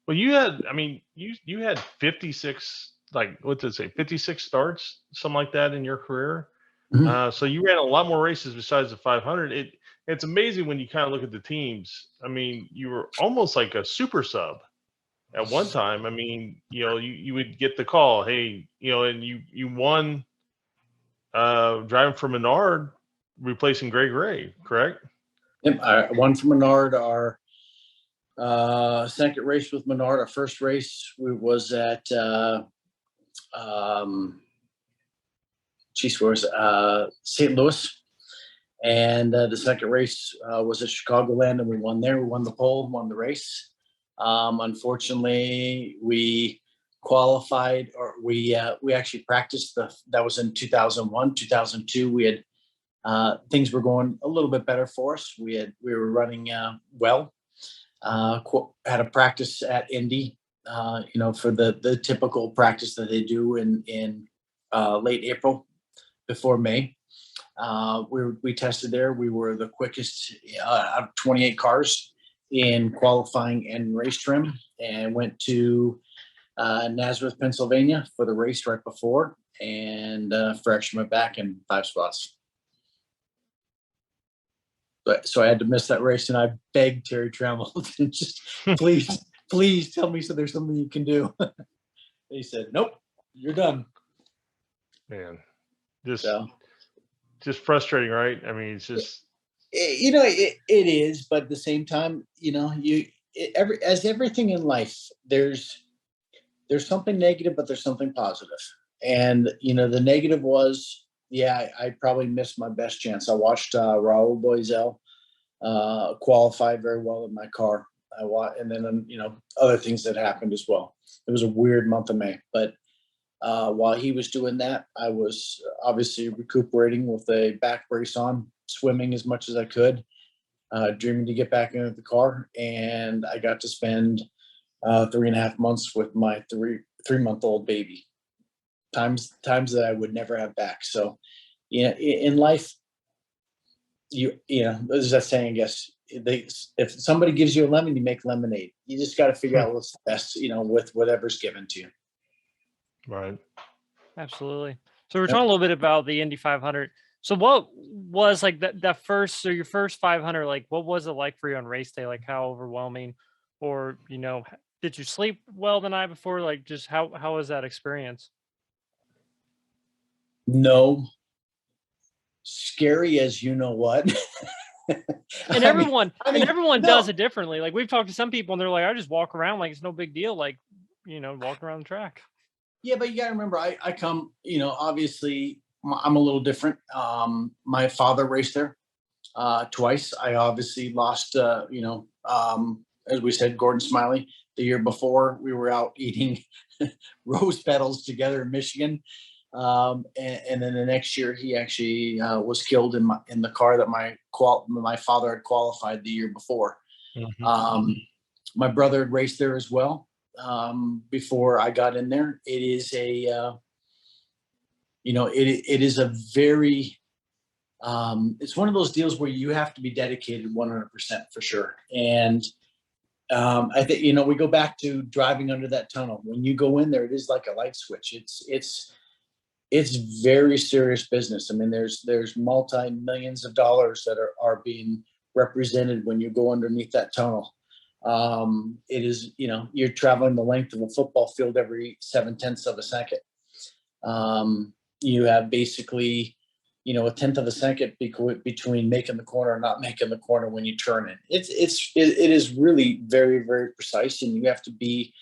Well, you had 56, like, what did it say, 56 starts, something like that in your career. Mm-hmm. So you ran a lot more races besides the 500. It's amazing when you kind of look at the teams. I mean, you were almost like a super sub at one time. I mean, you would get the call, hey, and you won driving for Menard, replacing Greg Ray, correct? Yep, I won for Menard. Our second race with Menard. Our first race was at St. Louis, and the second race was at Chicagoland, and we won there. We won the pole, won the race. Unfortunately, we qualified, or we actually practiced. That was in 2001, 2002. We had things were going a little bit better for us. We were running well. Had a practice at Indy, for the typical practice that they do in late April before May. We tested there. We were the quickest out of 28 cars in qualifying and race trim, and went to Nazareth, Pennsylvania for the race right before, and fractured my back in 5 spots. So I had to miss that race, and I begged Terry Trammell, just please tell me so there's something you can do. He said, nope, you're done. Man, just frustrating, right? I mean, it's just, it is, but at the same time, as everything in life, there's something negative, but there's something positive. And, the negative was, I probably missed my best chance. I watched Raul Boisel qualify very well in my car. And then, other things that happened as well. It was a weird month of May, but while he was doing that, I was obviously recuperating with a back brace on, swimming as much as I could, dreaming to get back into the car. And I got to spend 3.5 months with my three-month-old baby. Times that I would never have back. So, in life, there's that saying, I guess, if somebody gives you a lemon, you make lemonade. You just got to figure out what's the best, with whatever's given to you. right. Absolutely. So we're talking a little bit about the Indy 500. So what was like that first, so your first 500, like what was it like for you on race day? Like how overwhelming, or, did you sleep well the night before? Like just how was that experience? No. Scary as you know what. And everyone does no. it differently. Like we've talked to some people and they're like, I just walk around like it's no big deal. Like, walking around the track. Yeah, but you got to remember, I come, obviously I'm a little different. My father raced there twice. I obviously lost, as we said, Gordon Smiley the year before. We were out eating rose petals together in Michigan. And then the next year he actually was killed in the car that my father had qualified the year before. Mm-hmm. My brother had raced there as well before I got in there. It is it is a very it's one of those deals where you have to be dedicated 100% for sure. And I think we go back to driving under that tunnel. When you go in there, it is like a light switch. It's very serious business. I mean, there's multi-millions of dollars that are being represented when you go underneath that tunnel. It is, you're traveling the length of a football field every 0.7 of a second. You have basically, 1/10 of a second between making the corner and not making the corner when you turn it. It is really very, very precise, and you have to be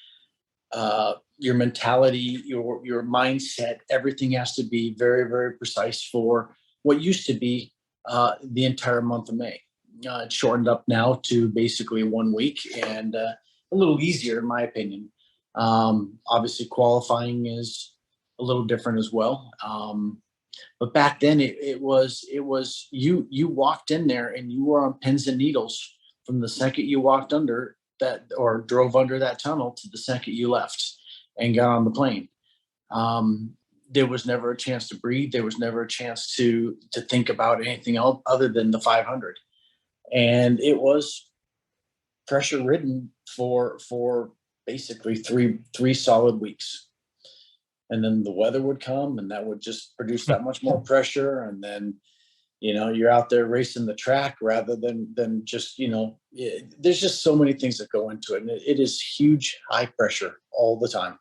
your mentality, your mindset, everything has to be very, very precise for what used to be the entire month of May. It's shortened up now to basically 1 week, and a little easier in my opinion. Obviously qualifying is a little different as well. But back then it was you walked in there and you were on pins and needles from the second you walked under that or drove under that tunnel to the second you left and got on the plane. There was never a chance to breathe. There was never a chance to think about anything else other than the 500. And it was pressure ridden for basically three solid weeks. And then the weather would come and that would just produce that much more pressure. And then, you're out there racing the track rather than just, there's just so many things that go into it. And it is huge, high pressure all the time.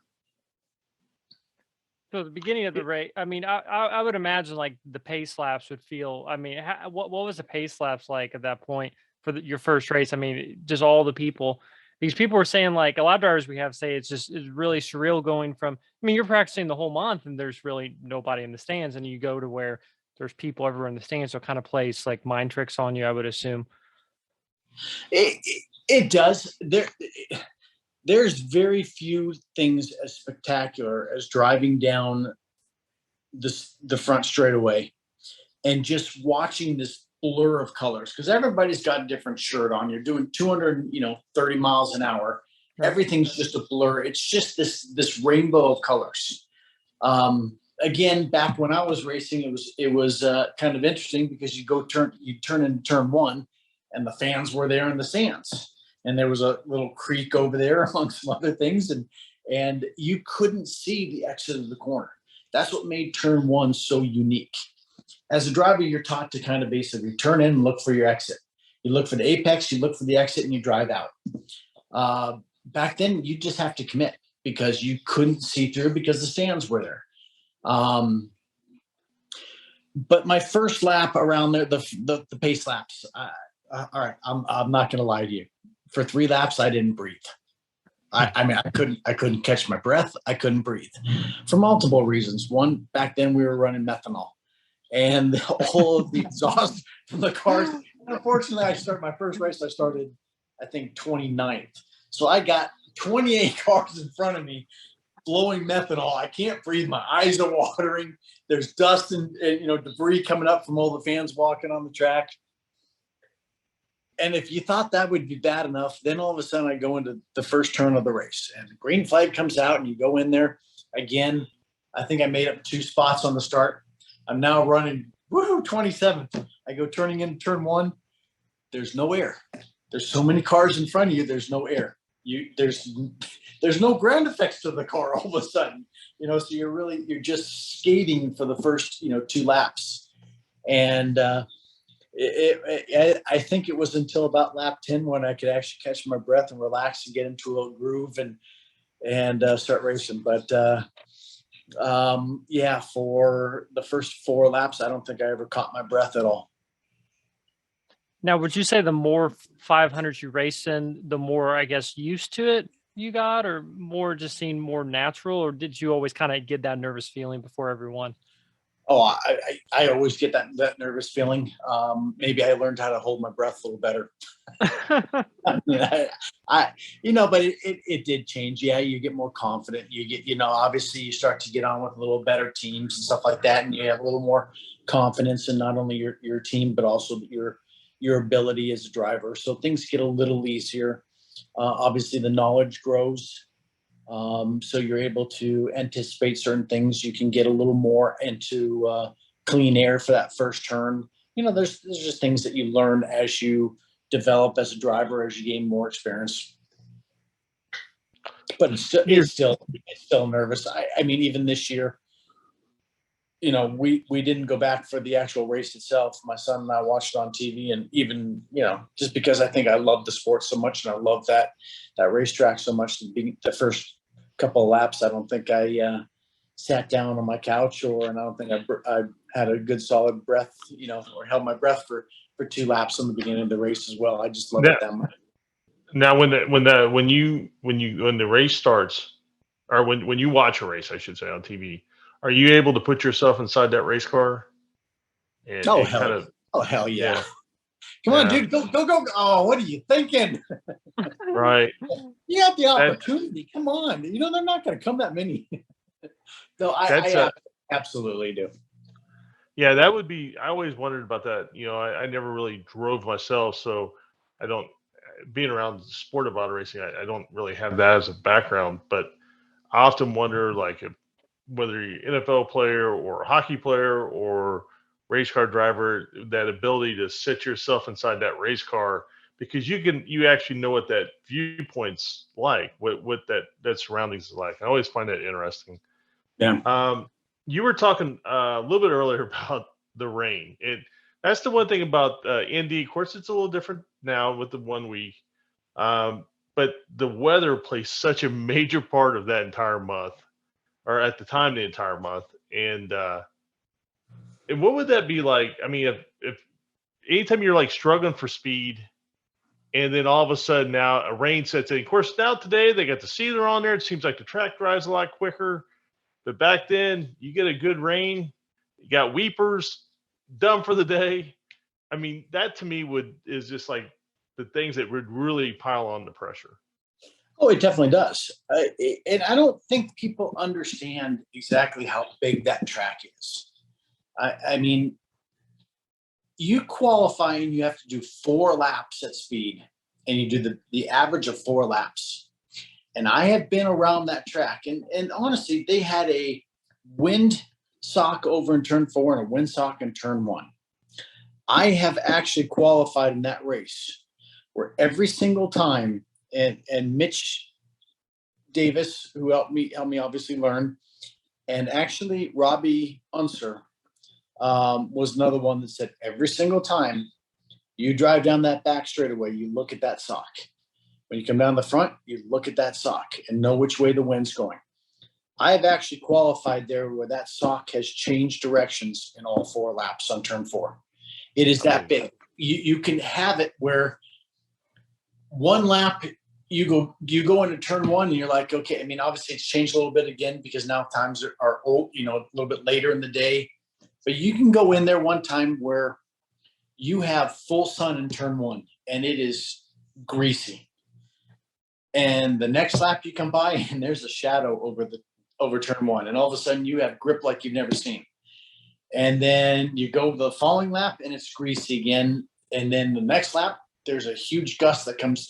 So the beginning of the race, I mean, I would imagine like the pace laps would feel. I mean, what was the pace laps like at that point for your first race? I mean, just all the people. These people were saying like a lot of drivers we have say it's really surreal going from. I mean, you're practicing the whole month and there's really nobody in the stands, and you go to where there's people everywhere in the stands. So it kind of plays like mind tricks on you, I would assume. It does. There's very few things as spectacular as driving down the front straightaway and just watching this blur of colors, because everybody's got a different shirt on. You're doing 230 miles an hour. Right. Everything's just a blur. It's just this rainbow of colors. Again, back when I was racing, it was kind of interesting because you turn into turn one, and the fans were there in the stands, and there was a little creek over there among some other things, and you couldn't see the exit of the corner. That's what made turn one so unique. As a driver, you're taught to kind of basically turn in and look for your exit. You look for the apex, you look for the exit, and you drive out. Back then, you just have to commit because you couldn't see through because the stands were there. But my first lap around there, the pace laps, all right, I'm not going to lie to you. For 3 laps, I didn't breathe. I mean, I couldn't catch my breath. I couldn't breathe for multiple reasons. One, back then we were running methanol, and all of the exhaust from the cars. Unfortunately, my first race, I started, I think, 29th. So I got 28 cars in front of me blowing methanol. I can't breathe. My eyes are watering. There's dust and debris coming up from all the fans walking on the track. And if you thought that would be bad enough, then all of a sudden I go into the first turn of the race, and the green flag comes out, and you go in there again. I think I made up 2 spots on the start. I'm now running 27th. I go turning into turn one. There's no air. There's so many cars in front of you. There's no air. There's no ground effects to the car all of a sudden. So you're just skating for the first 2 laps, and I think it was until about lap 10 when I could actually catch my breath and relax and get into a little groove and start racing. But for the first 4 laps, I don't think I ever caught my breath at all. Now, would you say the more 500s you race in, the more, I guess, used to it you got, or more just seemed more natural, or did you always kind of get that nervous feeling before everyone? Oh, I always get that nervous feeling. Maybe I learned how to hold my breath a little better. But it did change. Yeah, you get more confident. You get, obviously you start to get on with a little better teams and stuff like that, and you have a little more confidence in not only your team but also your ability as a driver. So things get a little easier. Obviously, the knowledge grows. So you're able to anticipate certain things. You can get a little more into clean air for that first turn. There's just things that you learn as you develop as a driver, as you gain more experience. But it's still nervous. I mean, even this year, we didn't go back for the actual race itself. My son and I watched it on TV, and even, just because I think I love the sport so much and I love that racetrack so much, the first couple of laps, I don't think I sat down on my couch, and I don't think I had a good solid breath, or held my breath for 2 laps in the beginning of the race as well. I just love it that much. Now, when the race starts, or when you watch a race, I should say, on TV, are you able to put yourself inside that race car? Hell yeah. Come on, dude, go. Oh, what are you thinking? Right. You have the opportunity. Come on. They're not going to come that many. No, I absolutely do. Yeah, that would be, I always wondered about that. I never really drove myself, so I don't, being around the sport of auto racing, I don't really have that as a background, but I often wonder, like, whether you're an NFL player or a hockey player or race car driver, that ability to sit yourself inside that race car, because you actually know what that viewpoint's like, what that surroundings is like. I always find that interesting. Yeah. You were talking a little bit earlier about the rain. That's the one thing about Indy. Of course, it's a little different now with the 1 week, but the weather plays such a major part of that entire month. or at the time the entire month. And what would that be like? I mean, if anytime you're like struggling for speed, and then all of a sudden now a rain sets in. Of course, now today they got the sealer on there. It seems like the track drives a lot quicker. But back then, you get a good rain, you got weepers, done for the day. I mean, that to me is just like the things that would really pile on the pressure. Oh, it definitely does. And I don't think people understand exactly how big that track is. I mean, you qualify and you have to do 4 laps at speed, and you do the average of 4 laps. And I have been around that track, and honestly, they had a wind sock over in turn 4 and a wind sock in turn 1. I have actually qualified in that race where every single time, and Mitch Davis, who helped me obviously learn, and actually Robbie Unser was another one that said every single time you drive down that back straightaway, you look at that sock. When you come down the front, you look at that sock and know which way the wind's going. I have actually qualified there where that sock has changed directions in all 4 laps on turn 4. It is that big. You can have it where one lap you go into turn 1 and you're like, okay, I mean, obviously it's changed a little bit again because now times are old, a little bit later in the day. But you can go in there one time where you have full sun in turn 1 and it is greasy. And the next lap you come by and there's a shadow over turn 1. And all of a sudden you have grip like you've never seen. And then you go the following lap and it's greasy again. And then the next lap, there's a huge gust that comes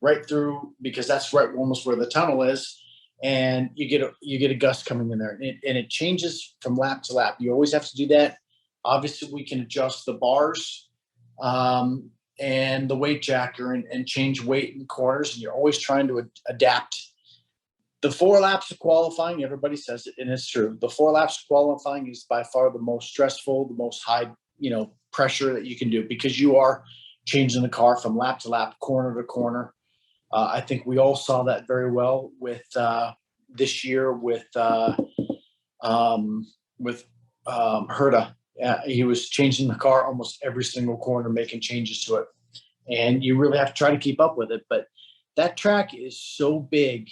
right through because that's right almost where the tunnel is. And you get a gust coming in there, and it changes from lap to lap. You always have to do that. Obviously, we can adjust the bars and the weight jacker and change weight in corners, and you're always trying to adapt. The 4 laps of qualifying, everybody says it, and it's true. The 4 laps of qualifying is by far the most stressful, the most high, pressure that you can do because you are changing the car from lap to lap, corner to corner. I think we all saw that very well with this year with Herta. He was changing the car almost every single corner, making changes to it. And you really have to try to keep up with it. But that track is so big.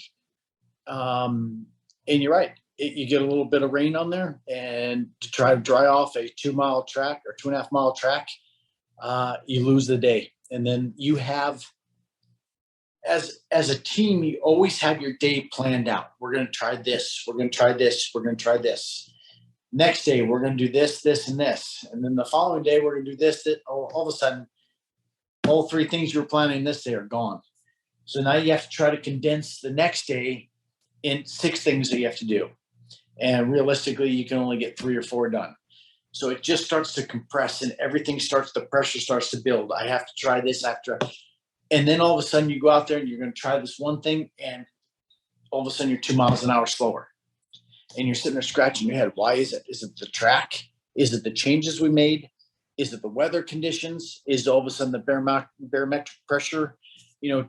And you're right. You get a little bit of rain on there, and to try to dry off a 2-mile track or 2.5-mile track, you lose the day. And then you have, as a team, you always have your day planned out. We're going to try this. We're going to try this. We're going to try this. Next day, we're going to do this, this, and this. And then the following day, we're going to do this. All of a sudden, all 3 things you were planning this day are gone. So now you have to try to condense the next day in 6 things that you have to do. And realistically, you can only get 3 or 4 done. So it just starts to compress, and the pressure starts to build. I have to try this after. And then all of a sudden you go out there and you're going to try this one thing, and all of a sudden you're 2 miles an hour slower. And you're sitting there scratching your head. Why is it? Is it the track? Is it the changes we made? Is it the weather conditions? Is all of a sudden the barometric pressure,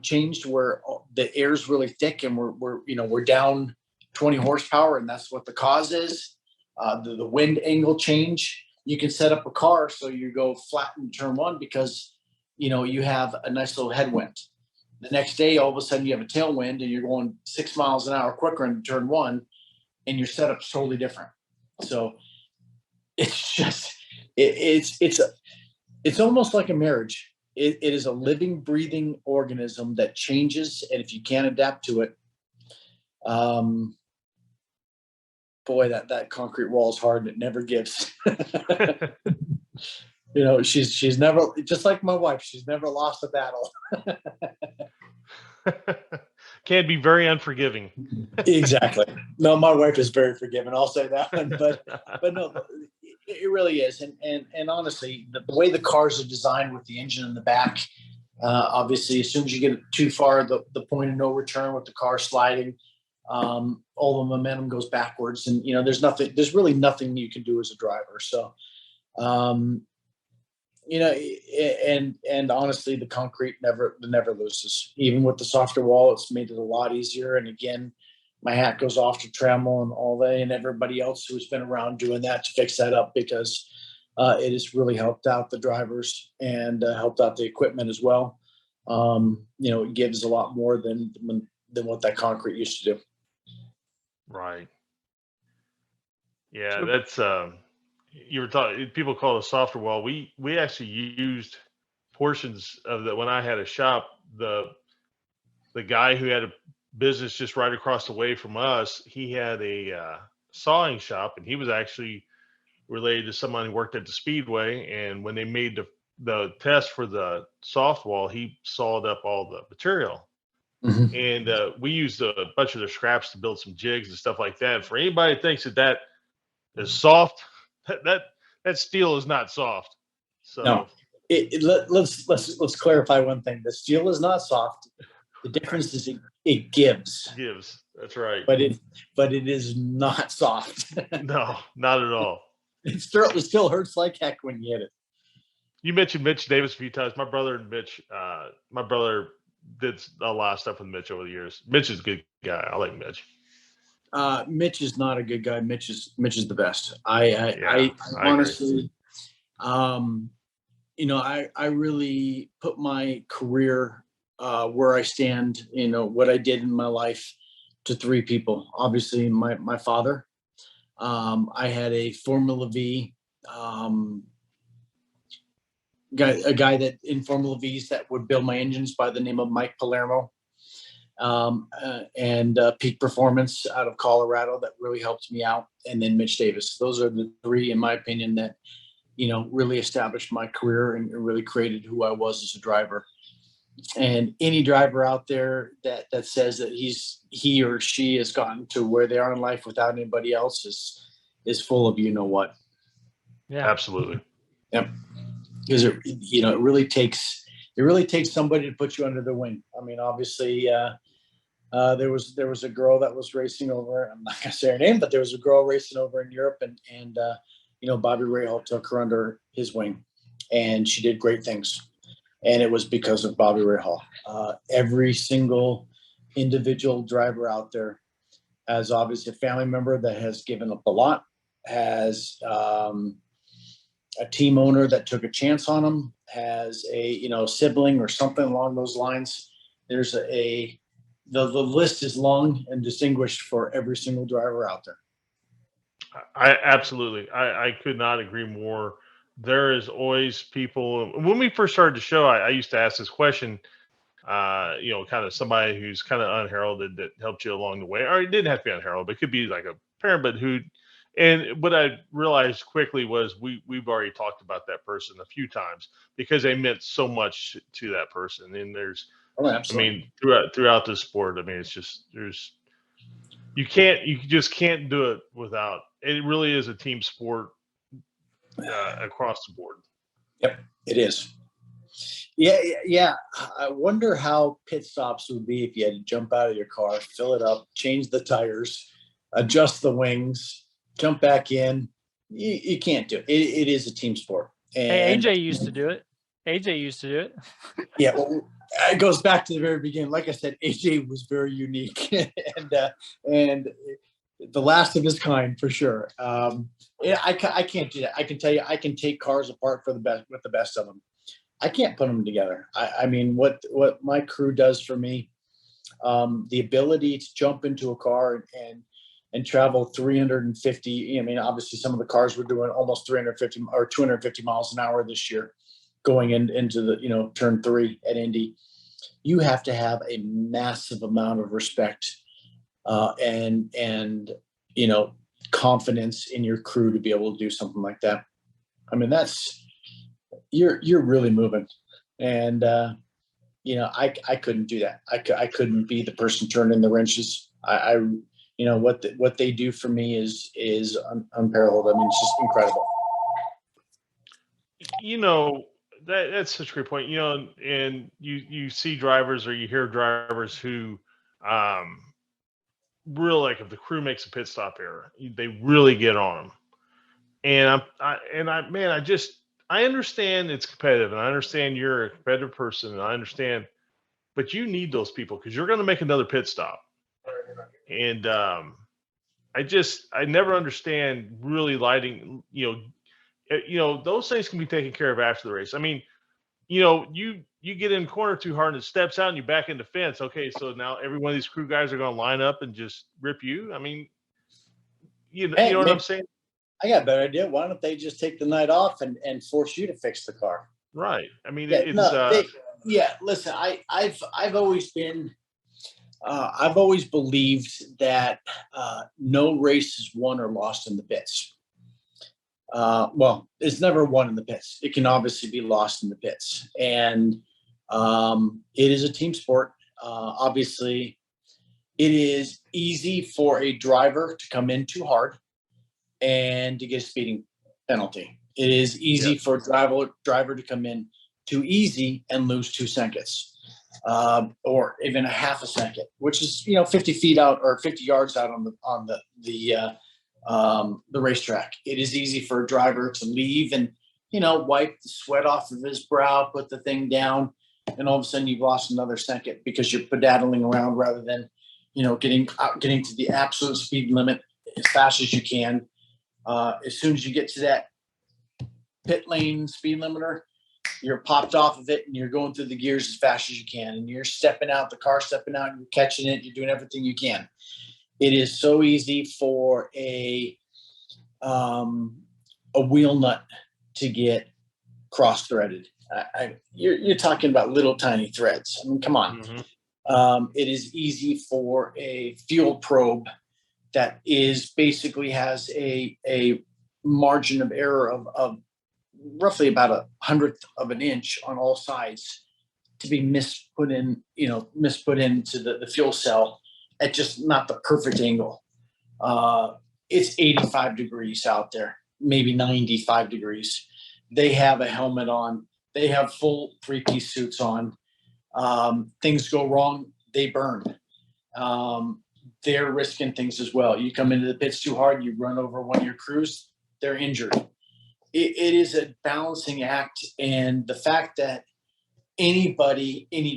changed where the air is really thick and we're down 20 horsepower, and that's what the cause is. The wind angle change. You can set up a car so you go flat in turn 1 because you have a nice little headwind. The next day, all of a sudden, you have a tailwind and you're going 6 miles an hour quicker in turn 1, and your setup's totally different. So it's just it's almost like a marriage. It is a living, breathing organism that changes, and if you can't adapt to it, boy, that concrete wall is hard and it never gives. She's never, just like my wife, she's never lost a battle. Can be very unforgiving. Exactly. No, my wife is very forgiving. I'll say that one, but no, it really is. And honestly, the way the cars are designed with the engine in the back, obviously, as soon as you get too far, the point of no return with the car sliding, all the momentum goes backwards, and there's really nothing you can do as a driver. So, and honestly, the concrete never loses. Even with the softer wall, it's made it a lot easier. And again, my hat goes off to Trammell and all that, and everybody else who's been around doing that to fix that up, because it has really helped out the drivers and helped out the equipment as well. It gives a lot more than what that concrete used to do. Right. Yeah, that's you were talking. People call it a softer wall. We actually used portions of that when I had a shop. The guy who had a business just right across the way from us, he had a sawing shop, and he was actually related to someone who worked at the Speedway. And when they made the test for the soft wall, he sawed up all the material. Mhm. And we used a bunch of their scraps to build some jigs and stuff like that. For anybody that thinks that is soft, that steel is not soft. So No, let's clarify one thing. The steel is not soft. The difference is it gives. gives. That's right. But it is not soft. No, not at all. It still hurts like heck when you hit it. You mentioned Mitch Davis a few times. My brother did a lot of stuff with Mitch over the years. Mitch is a good guy. I like Mitch. Mitch is not a good guy. Mitch is the best. I honestly, I really put my career where I stand, what I did in my life, to three people. Obviously, my father. I had a Formula V a guy that in Formula V's that would build my engines by the name of Mike Palermo, and Peak Performance out of Colorado that really helped me out. And then Mitch Davis. Those are the three, in my opinion, that, really established my career and really created who I was as a driver. And any driver out there that says that he or she has gotten to where they are in life without anybody else is full of what. Yeah, absolutely. Yep. Because it really takes somebody to put you under the wing. I mean, obviously, there was a girl that was racing over. I'm not gonna say her name, but there was a girl racing over in Europe, and Bobby Rahal took her under his wing, and she did great things. And it was because of Bobby Rahal. Every single individual driver out there has obviously a family member that has given up a lot, has a team owner that took a chance on them, has a sibling or something along those lines. There's the list is long and distinguished for every single driver out there. I could not agree more. There is always people. When we first started the show, I used to ask this question. Kind of somebody who's kind of unheralded that helped you along the way, or it didn't have to be unheralded, but it could be like a parent, but who. And what I realized quickly was we've already talked about that person a few times because they meant so much to that person. And there's, throughout the sport, it's just you just can't do it without. It really is a team sport across the board. Yep, it is. Yeah. I wonder how pit stops would be if you had to jump out of your car, fill it up, change the tires, adjust the wings, jump back in. You can't do it. It is a team sport. And AJ used to do it. Yeah, well, it goes back to the very beginning. Like I said, AJ was very unique and the last of his kind for sure. I can't do that. I can tell you, I can take cars apart with the best of them. I can't put them together. I mean, what my crew does for me, the ability to jump into a car and travel 350. Obviously some of the cars were doing almost 350 or 250 miles an hour this year going into the, turn 3 at Indy. You have to have a massive amount of respect and confidence in your crew to be able to do something like that. You're really moving. And, I couldn't do that. I couldn't be the person turning the wrenches. What they do for me is unparalleled. It's just incredible. That's such a great point. And you see drivers or you hear drivers who really, like, if the crew makes a pit stop error, they really get on them. And I understand it's competitive, and I understand you're a competitive person, and I understand, but you need those people because you're going to make another pit stop. And I never understand really lighting, those things can be taken care of after the race. I mean, you get in corner too hard and it steps out and you back into fence. Okay, so now every one of these crew guys are going to line up and just rip you. I mean, you know what I'm saying? I got a better idea. Why don't they just take the night off and force you to fix the car? Right. I mean, listen, I've always been, I've always believed that no race is won or lost in the pits. Well, it's never won in the pits. It can obviously be lost in the pits. And it is a team sport. Obviously, it is easy for a driver to come in too hard and to get a speeding penalty. It is easy for a driver to come in too easy and lose 2 seconds. Or even a half a second, which is 50 feet out or 50 yards out on the racetrack. It is easy for a driver to leave and wipe the sweat off of his brow, put the thing down, and all of a sudden you've lost another second because you're pedaling around rather than getting to the absolute speed limit as fast as you can. As soon as you get to that pit lane speed limiter, you're popped off of it and you're going through the gears as fast as you can, and you're stepping out, the car stepping out, and you're catching it, you're doing everything you can. It is so easy for a wheel nut to get cross-threaded. You're talking about little tiny threads. I mean, come on. Mm-hmm. It is easy for a fuel probe that basically has a margin of error of roughly about 1/100th of an inch on all sides to be misput into the fuel cell at just not the perfect angle. It's 85 degrees out there, maybe 95 degrees. They have a helmet on. They have full 3-piece suits on. Things go wrong, they burn. They're risking things as well. You come into the pits too hard, you run over one of your crews, they're injured. It is a balancing act, and the fact that any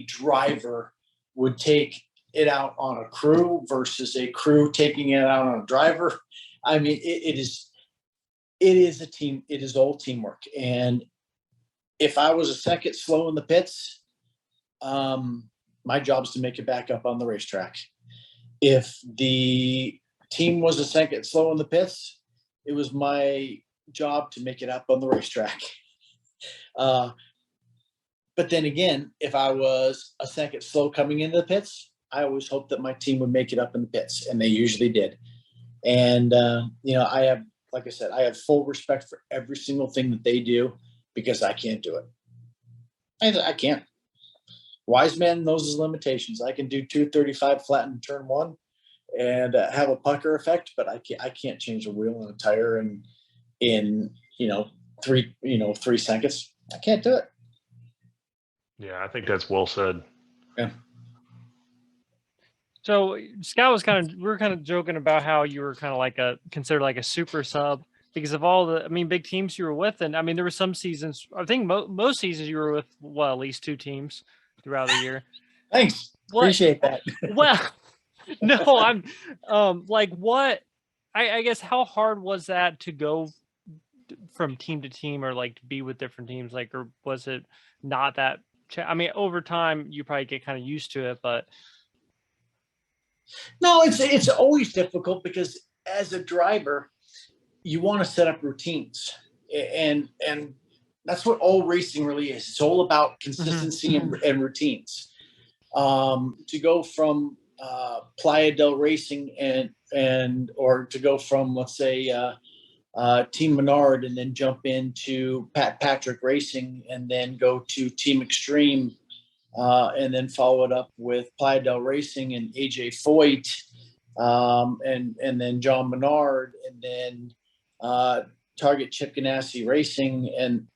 driver would take it out on a crew versus a crew taking it out on a driver, I mean, it is a team. It is all teamwork. And if I was a second slow in the pits, my job is to make it back up on the racetrack. If the team was a second slow in the pits, it was my job to make it up on the racetrack. But then again, if I was a second slow coming into the pits, I always hoped that my team would make it up in the pits, and they usually did. And I have, like I said, I have full respect for every single thing that they do because I can't do it. I can't. Wise man knows his limitations. I can do 235 flat in turn one and have a pucker effect, but I can't change a wheel and a tire in 3 seconds. I can't do it. Yeah, I think that's well said. Yeah. So Scott we were kind of joking about how you were kind of considered like a super sub because of all big teams you were with. And there were some seasons, I think most seasons you were with, at least 2 teams throughout the year. Thanks. Appreciate that. Well, no, I'm I guess how hard was that to go from team to team or to be with different teams? Or was it not that, over time you probably get kind of used to it, but. No, it's always difficult because as a driver, you want to set up routines, and that's what all racing really is. It's all about consistency and routines. To go from Playa del Racing or to go from, let's say, Team Menard and then jump into Patrick Racing and then go to Team Extreme. And then follow it up with Playa del Racing and AJ Foyt, and then John Menard, and then Target Chip Ganassi Racing. And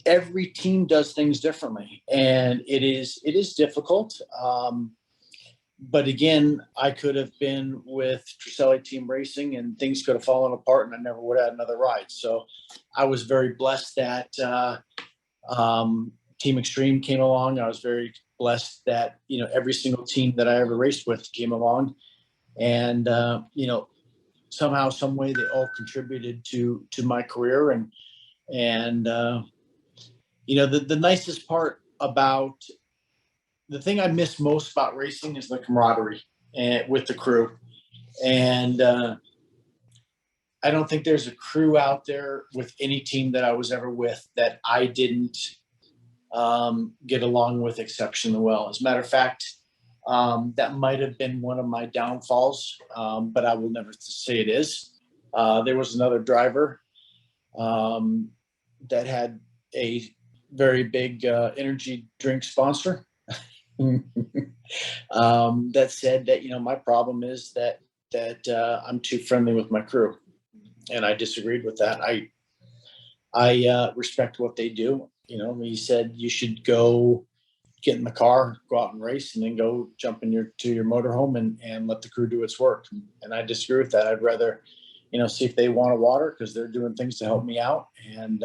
every team does things differently, and it is difficult. But again, I could have been with Truselli Team Racing and things could have fallen apart and I never would have had another ride. So I was very blessed that Team Extreme came along. I was very blessed that, every single team that I ever raced with came along. And, somehow, some way, they all contributed to my career. And the nicest part about the thing I miss most about racing is the camaraderie and with the crew. And I don't think there's a crew out there with any team that I was ever with that I didn't get along with exceptionally well. As a matter of fact, that might have been one of my downfalls, but I will never say it is. There was another driver that had a very big energy drink sponsor that said that, my problem is that I'm too friendly with my crew. And I disagreed with that. I respect what they do. He said you should go get in the car, go out and race, and then go jump to your motorhome and let the crew do its work. And I disagree with that. I'd rather, see if they want a water because they're doing things to help me out. And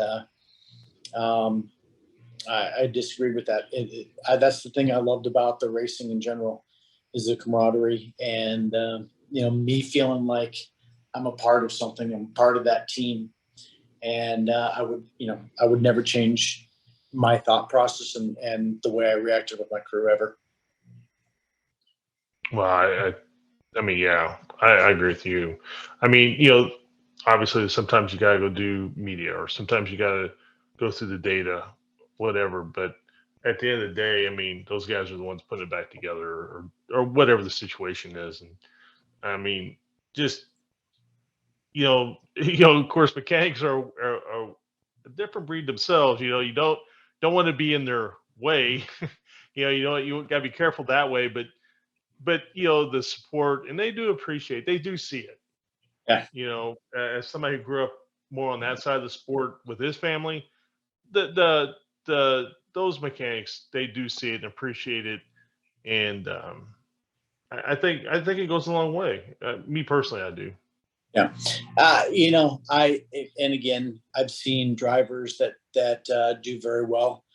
I disagree with that. That's the thing I loved about the racing in general is the camaraderie and, me feeling like I'm a part of something. I'm part of that team. And I would never change my thought process and the way I reacted with my crew ever. Well, I mean, yeah, I agree with you. I mean, obviously sometimes you got to go do media or sometimes you got to go through the data, whatever. But at the end of the day, I mean, those guys are the ones putting it back together or whatever the situation is. And I mean, just, of course, mechanics are a different breed themselves. You don't want to be in their way. You got to be careful that way. But the support, and they do see it. Yeah. As somebody who grew up more on that side of the sport with his family, those mechanics, they do see it and appreciate it. And I think it goes a long way. Me personally, I do. Yeah. And again, I've seen drivers that do very well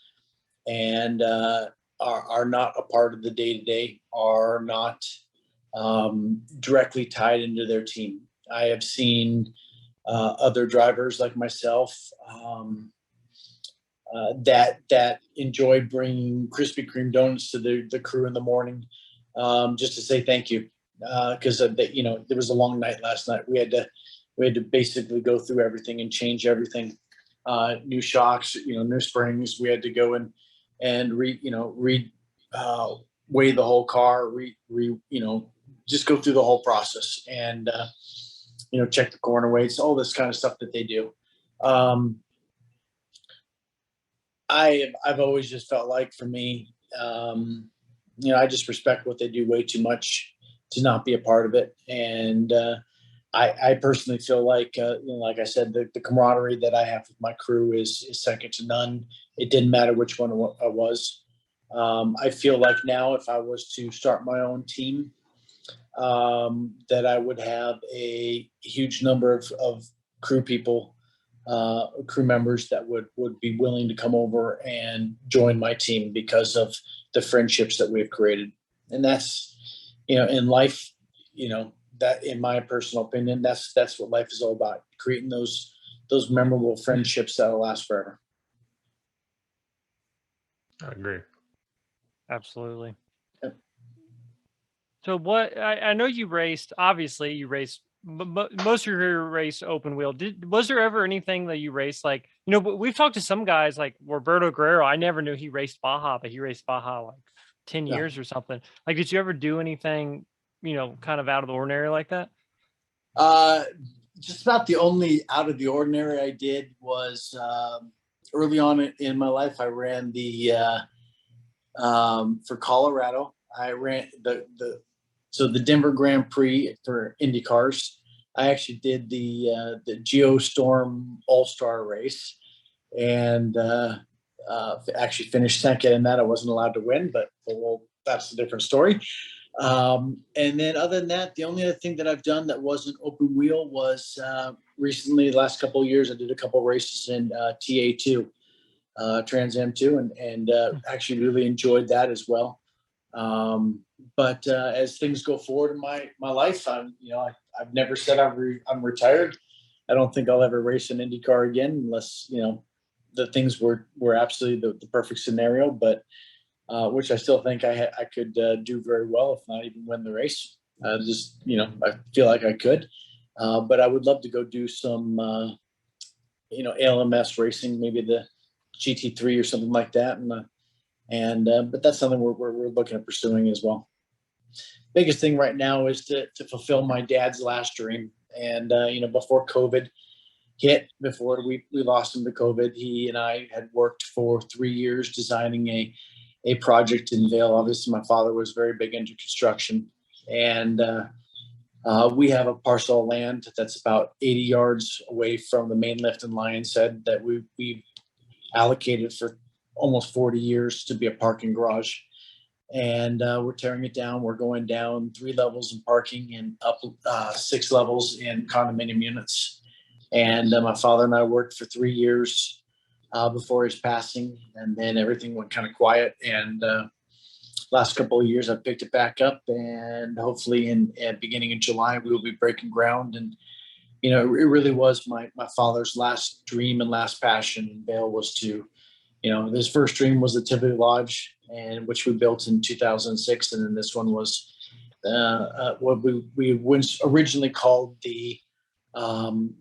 and are not a part of the day-to-day, are not directly tied into their team. I have seen other drivers like myself that enjoy bringing Krispy Kreme donuts to the crew in the morning just to say thank you. Because there was a long night last night. We had to basically go through everything and change everything. New shocks, new springs. We had to go in and weigh the whole car, just go through the whole process and check the corner weights, all this kind of stuff that they do. I've always just felt like for me, I just respect what they do way too much to not be a part of it. And I personally feel like, like I said, the camaraderie that I have with my crew is second to none. It didn't matter which one I was. I feel like now if I was to start my own team, that I would have a huge number of crew people, crew members that would be willing to come over and join my team because of the friendships that we've created. And that's, in life, that in my personal opinion, that's what life is all about, creating those memorable friendships that'll last forever. I agree. Absolutely. Yep. So what, I know you raced, obviously you raced, most of your career raced open wheel. Was there ever anything that you raced like, we've talked to some guys like Roberto Guerrero. I never knew he raced Baja, but he raced Baja like 10 years or something. Like, did you ever do anything, kind of out of the ordinary like that? Just about the only out of the ordinary I did was early on in my life. I ran for Colorado. I ran the Denver Grand Prix for IndyCars. I actually did the Geostorm All-Star race and actually finished second in that. I wasn't allowed to win, but that's a different story. And then other than that, the only other thing that I've done that wasn't open wheel was recently, the last couple of years, I did a couple of races in TA2, Trans Am 2, and actually really enjoyed that as well. but as things go forward in my life, I've never said I'm retired. I don't think I'll ever race an IndyCar again unless, the things were absolutely the perfect scenario, but which I still think I could do very well, if not even win the race. I feel like I could, but I would love to go do some, ALMS racing, maybe the GT3 or something like that. But that's something we're looking at pursuing as well. Biggest thing right now is to fulfill my dad's last dream. And, before COVID hit, before we lost him to COVID, he and I had worked for 3 years designing a project in Vail. Obviously, my father was very big into construction, and we have a parcel of land that's about 80 yards away from the main lift in Lion's Head that we allocated for almost 40 years to be a parking garage. And we're tearing it down. We're going down 3 levels in parking and up 6 levels in condominium units. And my father and I worked for 3 years before his passing, and then everything went kind of quiet. And last couple of years, I picked it back up, and hopefully at beginning of July, we will be breaking ground. And it really was my father's last dream and last passion in Vail was to, his first dream was the Tivoli Lodge, and which we built in 2006, and then this one was what we originally called the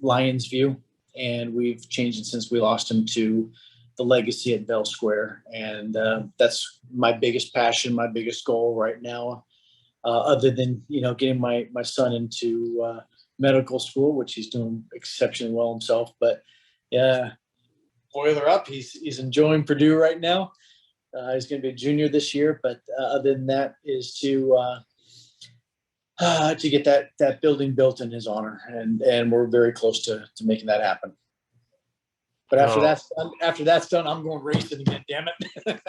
Lions View, and we've changed it since we lost him to the Legacy at Bell Square. And that's my biggest passion, my biggest goal right now, other than getting my son into medical school, which he's doing exceptionally well himself. But yeah, boiler up, he's enjoying Purdue right now. He's going to be a junior this year, but other than that is to get that building built in his honor, and we're very close to making that happen. But after that's done, I'm going racing again. Damn it!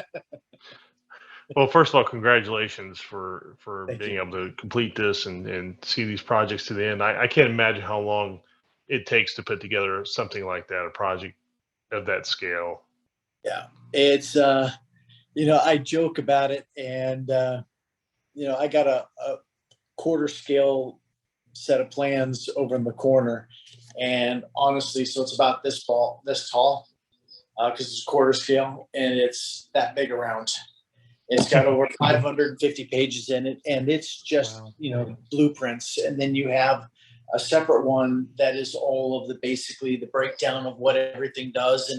Well, first of all, congratulations for being able to complete this and see these projects to the end. I can't imagine how long it takes to put together something like that, a project of that scale. Yeah, it's I joke about it, and I got a quarter scale set of plans over in the corner, and honestly, so it's about this tall, because it's quarter scale, and it's that big around. It's got over 550 pages in it, and it's just blueprints, and then you have a separate one that is all of basically the breakdown of what everything does,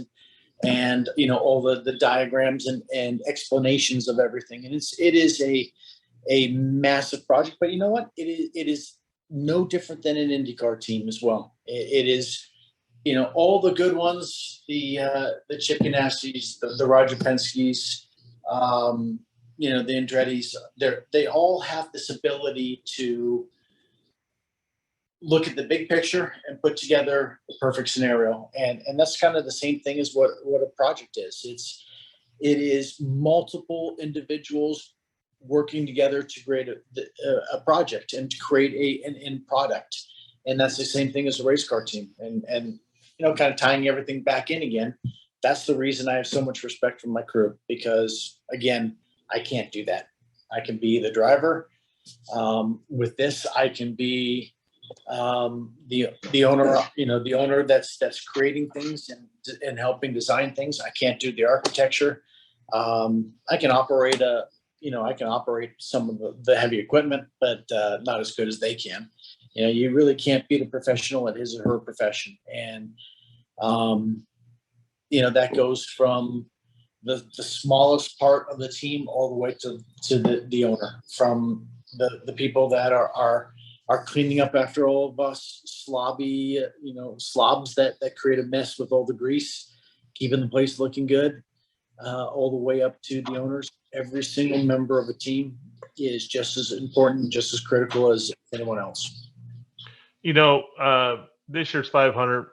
and all the diagrams and explanations of everything. And it is a massive project, but you know what? It is no different than an IndyCar team as well. It is, all the good ones, the Chip Ganassi's, the Roger Penske's, the Andretti's, they all have this ability to look at the big picture and put together the perfect scenario. And that's kind of the same thing as what a project is. It is multiple individuals working together to create a project and to create an end product. And that's the same thing as a race car team. And kind of tying everything back in again. That's the reason I have so much respect for my crew, because again, I can't do that. I can be the driver. With this, I can be the owner, the owner that's creating things and helping design things. I can't do the architecture. I can operate some of the heavy equipment, but not as good as they can. You really can't beat a professional at his or her profession. And that goes from the smallest part of the team all the way to the owner, from the people that are cleaning up after all of us slobby, slobs that create a mess with all the grease, keeping the place looking good, all the way up to the owners. Every single member of a team is just as important, just as critical as anyone else. This year's 500,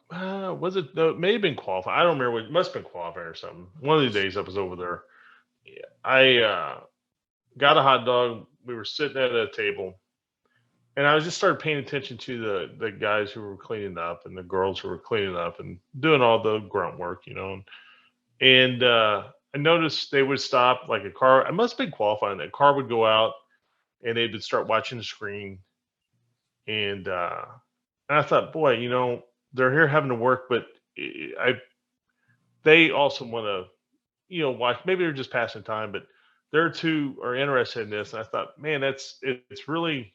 was it? No, it may have been qualifying. I don't remember. It must have been qualifying or something. One of these days I was over there. I got a hot dog. We were sitting at a table, and I just started paying attention to the guys who were cleaning up and the girls who were cleaning up and doing all the grunt work, And I I noticed they would stop like a car. I must have been qualifying. That car would go out and they would start watching the screen. And I thought, boy, they're here having to work, but they also want to, watch. Maybe they're just passing time, but they're too are interested in this. And I thought, man, it's really.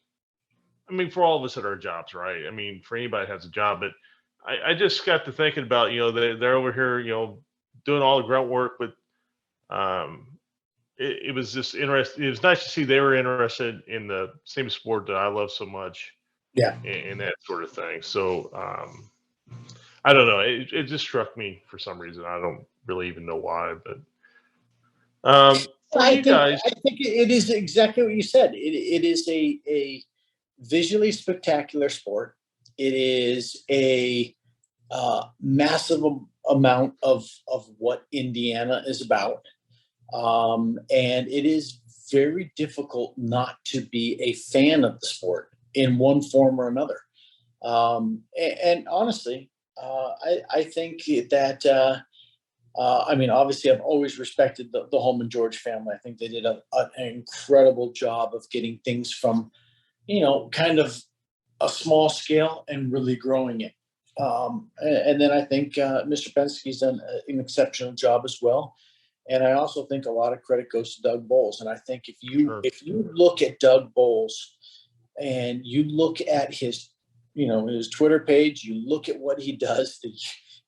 I mean, for all of us that are jobs, right? I mean, for anybody that has a job, but I just got to thinking about, they're over here, doing all the grunt work, but it was just interesting. It was nice to see they were interested in the same sport that I love so much. Yeah. And that sort of thing. So I don't know. It just struck me for some reason. I don't really even know why, but for you guys, I think it is exactly what you said. It is a visually spectacular sport. It is a massive amount of what Indiana is about. And it is very difficult not to be a fan of the sport in one form or another. And honestly, I think that, I mean, obviously, I've always respected the Holman George family. I think they did an incredible job of getting things from, kind of a small scale and really growing it. And then I think Mr. Penske's done an exceptional job as well. And I also think a lot of credit goes to Doug Bowles. And I think if you look at Doug Bowles and you look at his Twitter page, you look at what he does,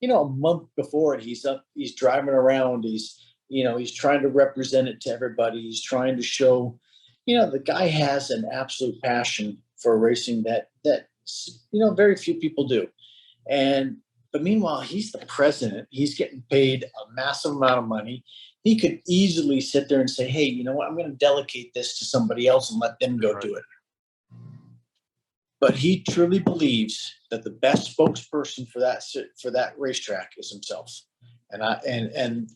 a month before it, he's driving around, he's trying to represent it to everybody. He's trying to show, the guy has an absolute passion for racing that very few people do. But meanwhile, he's the president. He's getting paid a massive amount of money. He could easily sit there and say, hey, you know what? I'm going to delegate this to somebody else and let them go do it. But he truly believes that the best spokesperson for that racetrack is himself. And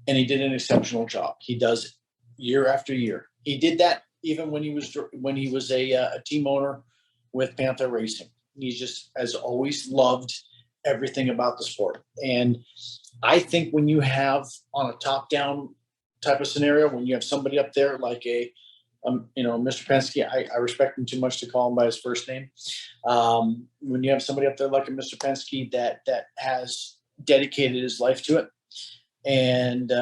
he did an exceptional job. He does year after year. He did that even when he was a team owner with Panther Racing. He just has always loved everything about the sport. And I think when you have on a top-down type of scenario, when you have somebody up there like Mr. Penske, I respect him too much to call him by his first name. When you have somebody up there like a Mr. Penske that has dedicated his life to it and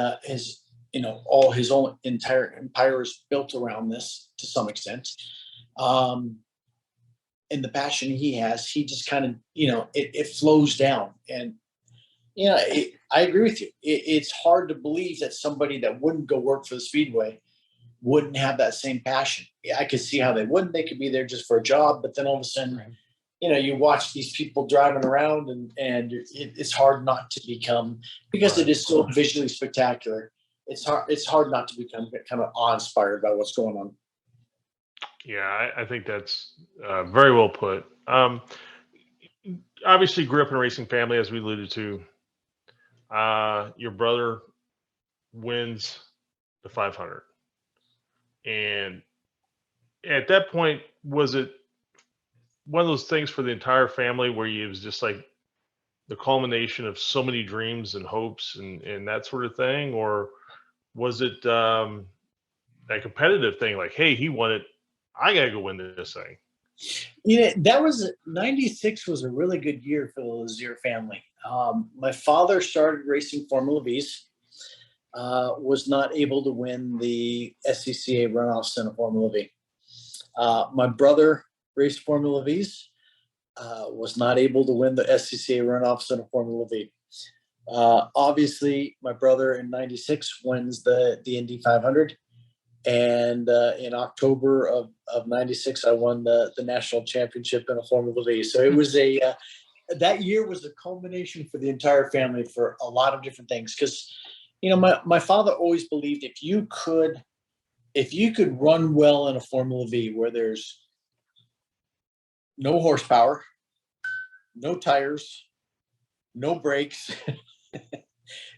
all his own entire empire is built around this to some extent. And the passion he has, he just kind of, it flows down. And, I agree with you. It's hard to believe that somebody that wouldn't go work for the Speedway wouldn't have that same passion. I could see how they wouldn't. They could be there just for a job, but then all of a sudden, you watch these people driving around and it's hard not to become, because it is so visually spectacular. It's hard not to become kind of awe-inspired by what's going on. Yeah, I think that's very well put. Obviously, grew up in a racing family, as we alluded to. Your brother wins the 500. And at that point, was it one of those things for the entire family where it was just like the culmination of so many dreams and hopes and that sort of thing? Or was it a competitive thing like, hey, he won it, I got to go win this thing? That was 96 was a really good year for the Lazier family. My father started racing Formula Vs, was not able to win the SCCA runoffs in a Formula V. My brother raced Formula Vs, was not able to win the SCCA runoffs in a Formula V. Obviously, my brother in 96 wins the Indy 500. And in October of 96, I won the national championship in a Formula V. So it was that year was a culmination for the entire family for a lot of different things. Because, my father always believed if you could run well in a Formula V where there's no horsepower, no tires, no brakes,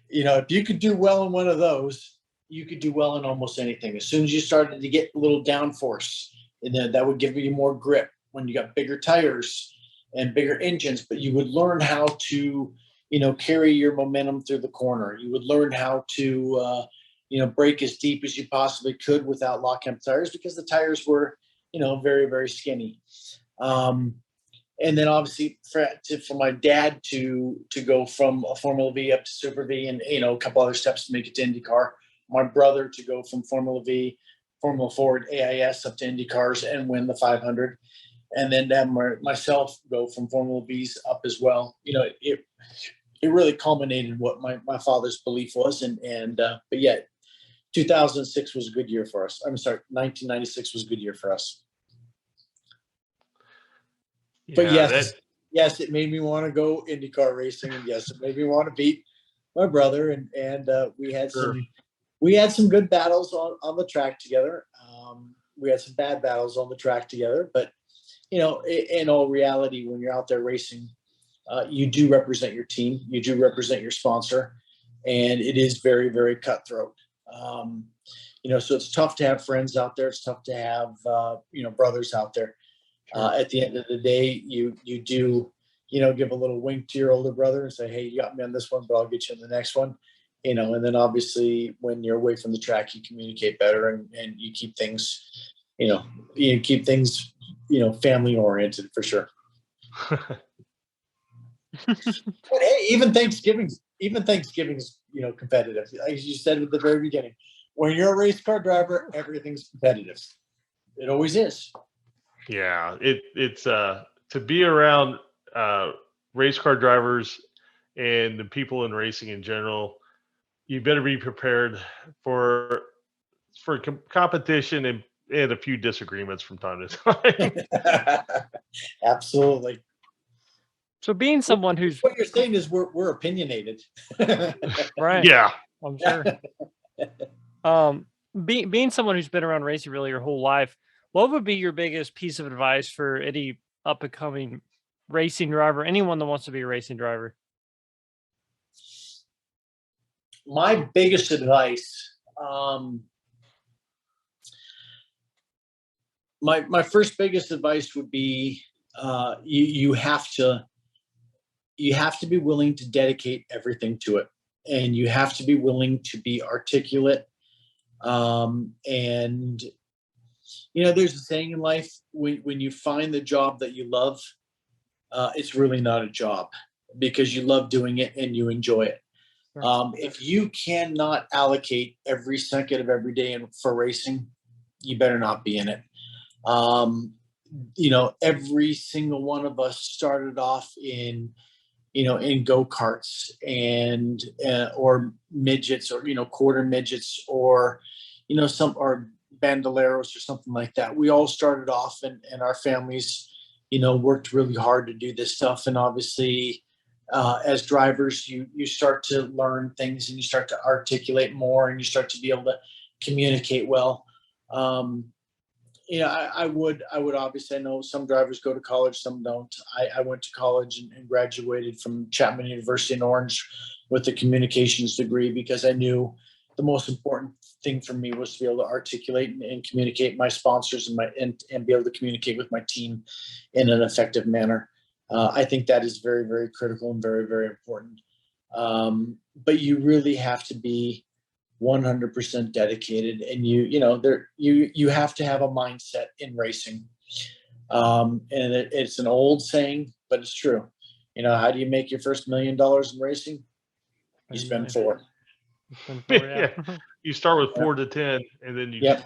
if you could do well in one of those, you could do well in almost anything. As soon as you started to get a little downforce, and then that would give you more grip when you got bigger tires and bigger engines, but you would learn how to, carry your momentum through the corner. You would learn how to, brake as deep as you possibly could without locking up tires, because the tires were, very, very skinny. And then obviously for my dad to go from a Formula V up to Super V, and a couple other steps to make it to IndyCar. My brother to go from Formula V, Formula Ford, AIS up to IndyCars and win the 500, and then to have myself go from Formula V's up as well. It really culminated what my father's belief was, but yeah, 2006 was a good year for us. I'm sorry, 1996 was a good year for us. But yes, it made me want to go IndyCar racing, and yes, it made me want to beat my brother, and we had some good battles on the track together. We had some bad battles on the track together, but in all reality, when you're out there racing, you do represent your team, you do represent your sponsor, and it is very, very cutthroat. So it's tough to have friends out there. It's tough to have brothers out there. At the end of the day, you do, give a little wink to your older brother and say, hey, you got me on this one, but I'll get you in the next one, and then obviously when you're away from the track, you communicate better, and you keep things, family oriented for sure. But hey, even Thanksgiving's, competitive. As you said at the very beginning, when you're a race car driver, everything's competitive. It always is. Yeah, it's to be around race car drivers and the people in racing in general. You better be prepared for competition and a few disagreements from time to time. Absolutely. So being someone who's what you're saying is we're opinionated. right. Yeah, I'm sure. Being someone who's been around racing really your whole life, what would be your biggest piece of advice for any up and coming racing driver, anyone that wants to be a racing driver? My biggest advice, my first biggest advice would be, you have to be willing to dedicate everything to it, and you have to be willing to be articulate. And there's a saying in life, when you find the job that you love, it's really not a job, because you love doing it and you enjoy it. If you cannot allocate every second of every day for racing, you better not be in it. Every single one of us started off in go-karts and or midgets, or quarter midgets, or or bandoleros or something like that. We all started off, and our families worked really hard to do this stuff. And obviously as drivers, you start to learn things, and you start to articulate more, and you start to be able to communicate well. I would obviously, I know some drivers go to college, some don't. I went to college and graduated from Chapman University in Orange with a communications degree, because I knew the most important thing for me was to be able to articulate and communicate my sponsors and be able to communicate with my team in an effective manner. I think that is very, very critical and very, very important. But you really have to be 100% dedicated, and you have to have a mindset in racing. And it's an old saying, but it's true. How do you make your first $1 million in racing? You spend 4. Yeah. You start with 4 to 10, and then you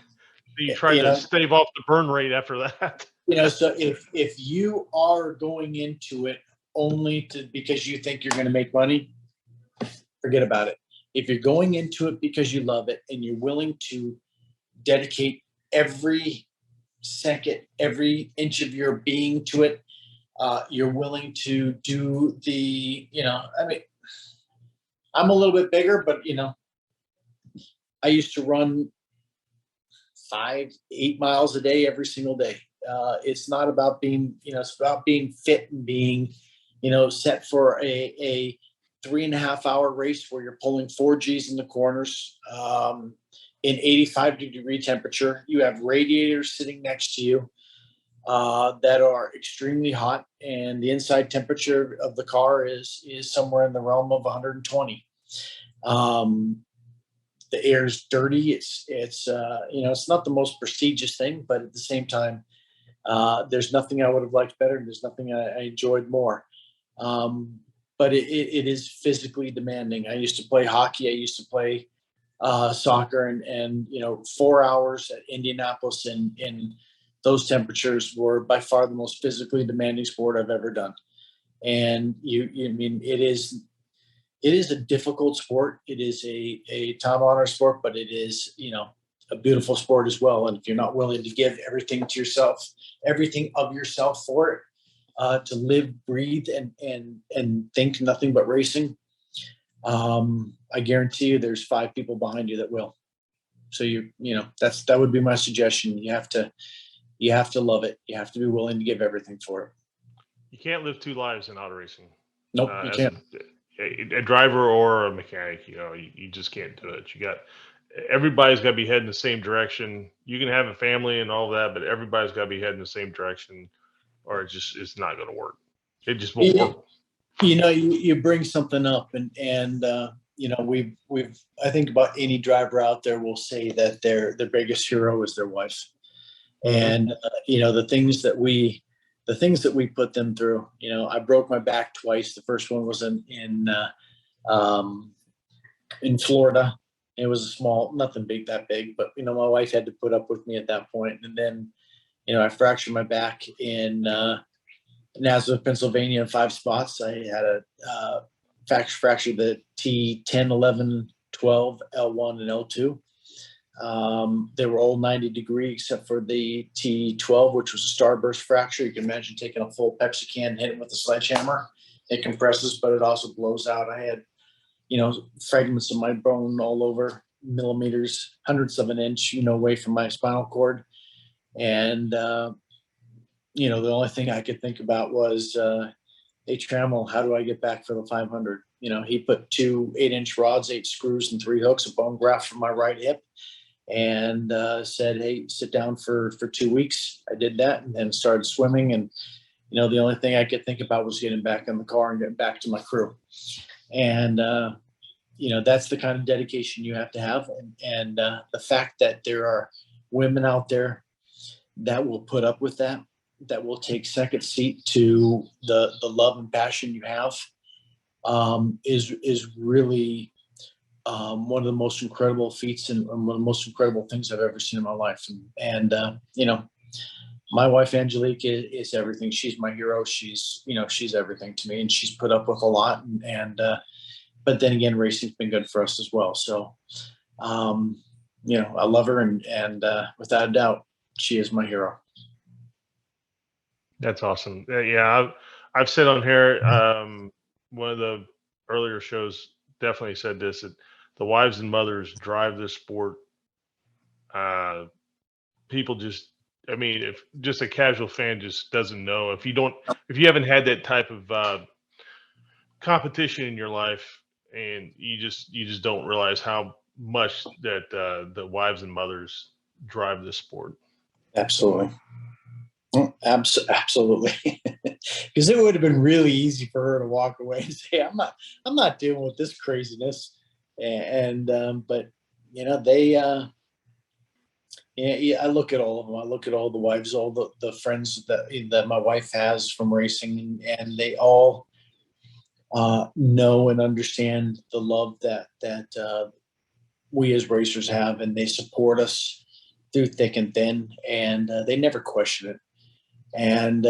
try You to know, stave off the burn rate after that. So if you are going into it only because you think you're going to make money, forget about it. If you're going into it because you love it, and you're willing to dedicate every second, every inch of your being to it, you're willing to do I'm a little bit bigger, but I used to run 5-8 miles a day every single day. It's not about being, it's about being fit and being, set for a 3.5 hour race where you're pulling 4 Gs in the corners, in 85-degree temperature. You have radiators sitting next to you. that are extremely hot, and the inside temperature of the car is somewhere in the realm of 120. The air is dirty. It's it's not the most prestigious thing, but at the same time, there's nothing I would have liked better, and there's nothing I enjoyed more. But it is physically demanding. I used to play hockey. I used to play soccer, and 4 hours at Indianapolis in those temperatures were by far the most physically demanding sport I've ever done. And I mean, it is a difficult sport. It is a time honored sport, but it is, a beautiful sport as well. And if you're not willing to give everything to yourself, everything of yourself for it, to live, breathe, and think nothing but racing, I guarantee you there's 5 people behind you that will. So that would be my suggestion. You have to love it. You have to be willing to give everything for it. You can't live 2 lives in auto racing. Nope, you can't. A driver or a mechanic, you just can't do it. Everybody's got to be heading the same direction. You can have a family and all that, but everybody's got to be heading the same direction, or it's not going to work. It just won't work. You bring something up, and we've I think about any driver out there will say that their biggest hero is their wife, and the things that we put them through. I broke my back twice. The first one was in Florida. It was a small, nothing that big, but my wife had to put up with me at that point. And then, I fractured my back in Nazareth, Pennsylvania, in 5 spots. I had a fracture the T10, 11, 12, L1, and L2. They were all 90-degree except for the T12, which was a starburst fracture. You can imagine taking a full Pepsi can and hitting it with a sledgehammer. It compresses, but it also blows out. I had, fragments of my bone all over, millimeters, hundredths of an inch, away from my spinal cord. And, the only thing I could think about was, hey, Trammell, how do I get back for the 500? He put 2 8-inch rods, 8 screws, and 3 hooks, a bone graft from my right hip, and said, hey, sit down for 2 weeks. I did that and then started swimming. And, the only thing I could think about was getting back in the car and getting back to my crew. And, that's the kind of dedication you have to have. And the fact that there are women out there that will put up with that will take second seat to the love and passion you have, is really one of the most incredible feats and one of the most incredible things I've ever seen in my life. And my wife, Angelique, is everything. She's my hero. She's everything to me, and she's put up with a lot. And but then again, racing's been good for us as well. So, I love her, and without a doubt, she is my hero. That's awesome. Yeah, I've said on here, one of the earlier shows definitely said this, that the wives and mothers drive this sport. People if just a casual fan just doesn't know, if you haven't had that type of competition in your life, and you just don't realize how much that the wives and mothers drive this sport. Absolutely. Absolutely. Because it would have been really easy for her to walk away and say, I'm not dealing with this craziness. But they I look at all of them. I look at all the wives, all the friends that my wife has from racing, and they all know and understand the love that we as racers have, and they support us through thick and thin, and they never question it. And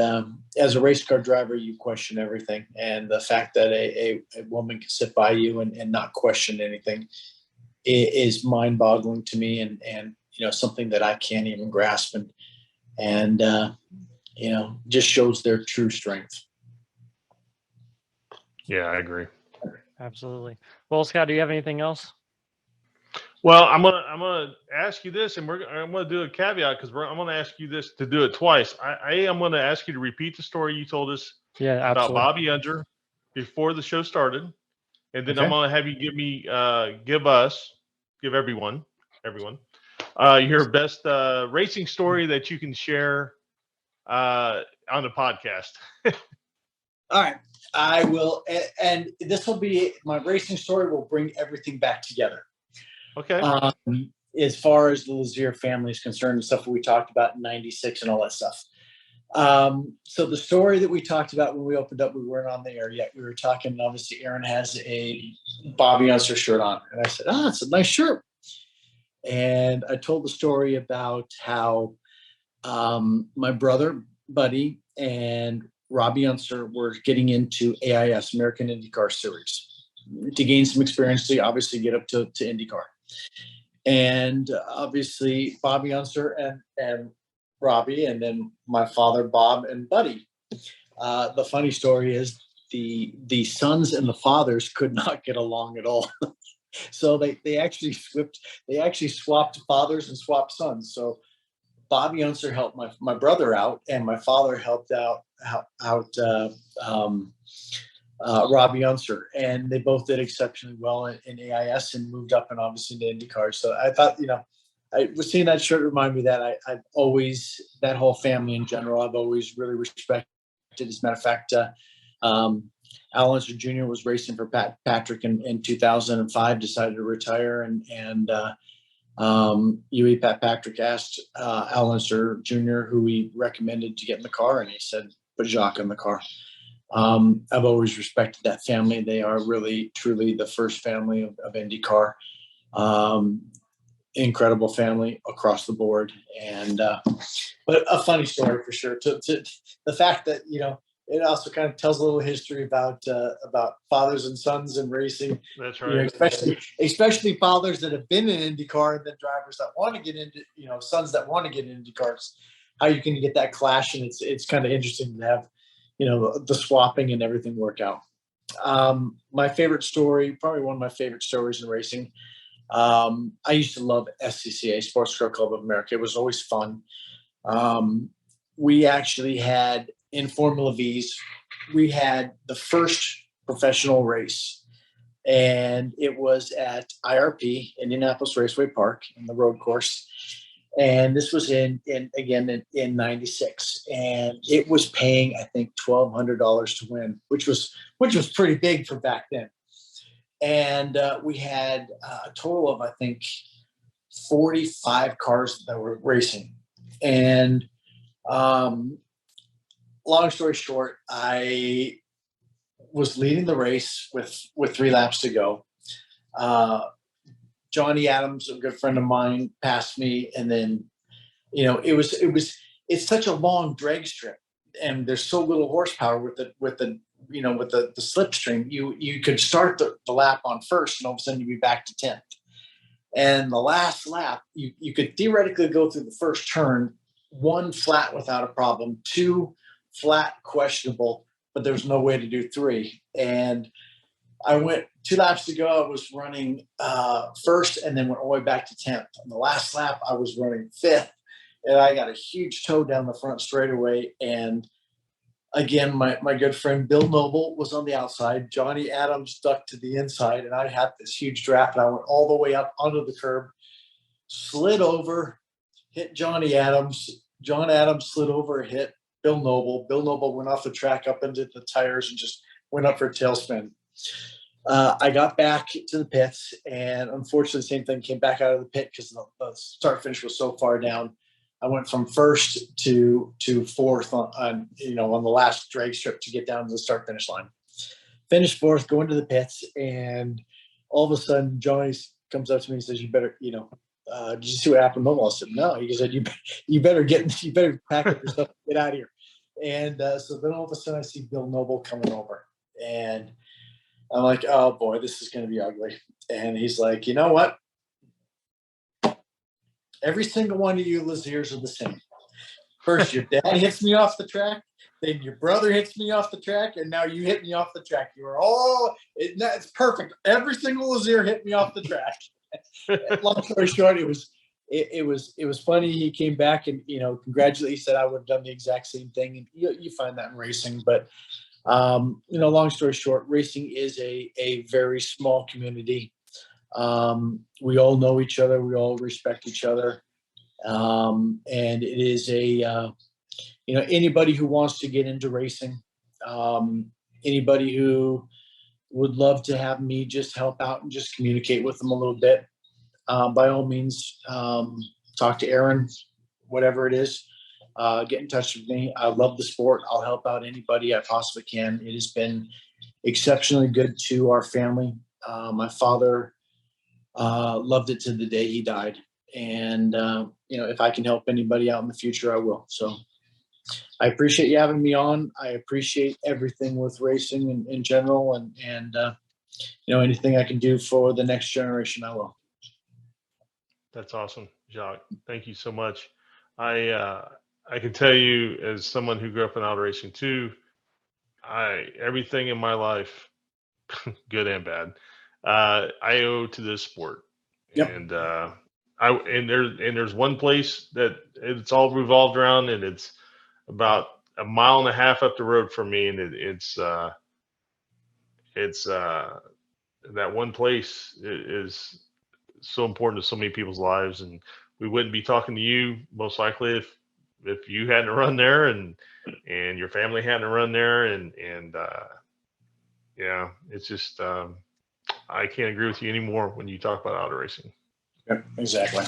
as a race car driver, you question everything. And the fact that a woman can sit by you and not question anything is mind-boggling to me, and something that I can't even grasp. And just shows their true strength. Yeah, I agree. Absolutely. Well, Scott, do you have anything else? Well, I'm gonna ask you this, and I'm gonna do a caveat, because I'm gonna ask you this to do it twice. I'm gonna ask you to repeat the story you told us about Bobby Unger before the show started, and then I'm gonna have you give everyone your best racing story that you can share on the podcast. All right. I will, and this will be my racing story will bring everything back together. Okay. As far as the Lazier family is concerned, and stuff that we talked about in '96 and all that stuff. So the story that we talked about when we opened up, we weren't on the air yet. We were talking, obviously Aaron has a Bobby Unser shirt on. And I said, it's a nice shirt. And I told the story about how my brother, Buddy, and Robbie Unser were getting into AIS, American IndyCar Series, to gain some experience to obviously get up to IndyCar. And obviously Bobby Unser and Robbie, and then my father, Bob, and Buddy. The funny story is the sons and the fathers could not get along at all. So they actually swapped fathers and swapped sons. So Bobby Unser helped my brother out, and my father helped out Robbie Unser, and they both did exceptionally well in AIS and moved up and obviously into IndyCar. So I thought, I was seeing that shirt remind me that I've always, that whole family in general, I've always really respected. As a matter of fact, Al Unser Jr. was racing for Patrick in 2005, decided to retire, and UE Pat Patrick asked Al Unser Jr. who he recommended to get in the car, and he said, put Jaques in the car. I've always respected that family. They are really, truly the first family of IndyCar. Incredible family across the board. And but a funny story for sure. To the fact that, it also kind of tells a little history about fathers and sons in racing. That's right. Especially fathers that have been in IndyCar, and then drivers that want to get into, sons that want to get into IndyCars. How you can get that clash, and it's kind of interesting to have, the swapping and everything work out. My favorite story, probably one of my favorite stories in racing. I used to love SCCA, Sports Car Club of America. It was always fun. We actually had, in Formula Vs, we had the first professional race, and it was at IRP, Indianapolis Raceway Park, in the road course. And this was in '96, and it was paying, I think, $1,200 to win, which was pretty big for back then. And we had a total of, I think, 45 cars that were racing. And long story short, I was leading the race with 3 laps to go. Johnny Adams, a good friend of mine, passed me, and then, it's such a long drag strip, and there's so little horsepower with the slipstream. You could start the lap on first, and all of a sudden you'd be back to 10th. And the last lap, you could theoretically go through the first turn, 1 flat without a problem, 2 flat questionable, but there's no way to do 3. And I went 2 laps to go. I was running first, and then went all the way back to 10th. On the last lap, I was running 5th, and I got a huge toe down the front straightaway. And again, my good friend Bill Noble was on the outside. Johnny Adams ducked to the inside, and I had this huge draft, and I went all the way up onto the curb, slid over, hit Johnny Adams. John Adams slid over, hit Bill Noble. Bill Noble went off the track up into the tires and just went up for a tailspin. I got back to the pits, and unfortunately, the same thing, came back out of the pit because the start finish was so far down. I went from first to 4th on the last drag strip to get down to the start finish line. Finished 4th, going to the pits, and all of a sudden, Johnny comes up to me and says, "You better, did you see what happened?" I said, "No." He said, "You better pack up your stuff and get out of here." And so then all of a sudden, I see Bill Noble coming over, and I'm like, "Oh boy, this is going to be ugly." And he's like, "You know what? Every single one of you Laziers are the same. First, your dad hits me off the track, then your brother hits me off the track, and now you hit me off the track. You are all, it's perfect. Every single Lazier hit me off the track." Long story short, it was funny. He came back and, congratulated. He said I would have done the exact same thing. And you find that in racing, but long story short, racing is a very small community. We all know each other. We all respect each other. And it is anybody who wants to get into racing, anybody who would love to have me just help out and just communicate with them a little bit, by all means, talk to Aaron, whatever it is, get in touch with me. I love the sport. I'll help out anybody I possibly can. It has been exceptionally good to our family. My father loved it to the day he died. And, if I can help anybody out in the future, I will. So I appreciate you having me on. I appreciate everything with racing in general. And anything I can do for the next generation, I will. That's awesome, Jacques. Thank you so much. I can tell you, as someone who grew up in auto racing too, everything in my life, good and bad, I owe to this sport. Yep. And there's one place that it's all revolved around, and it's about a mile and a half up the road from me, and it's that one place is so important to so many people's lives, and we wouldn't be talking to you most likely if you hadn't run there and your family hadn't run there, and yeah, it's just I can't agree with you anymore when you talk about auto racing. Yep, exactly.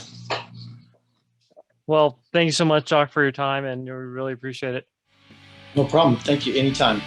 Well, thank you so much, Doc, for your time, and we really appreciate it. No problem. Thank you. Anytime.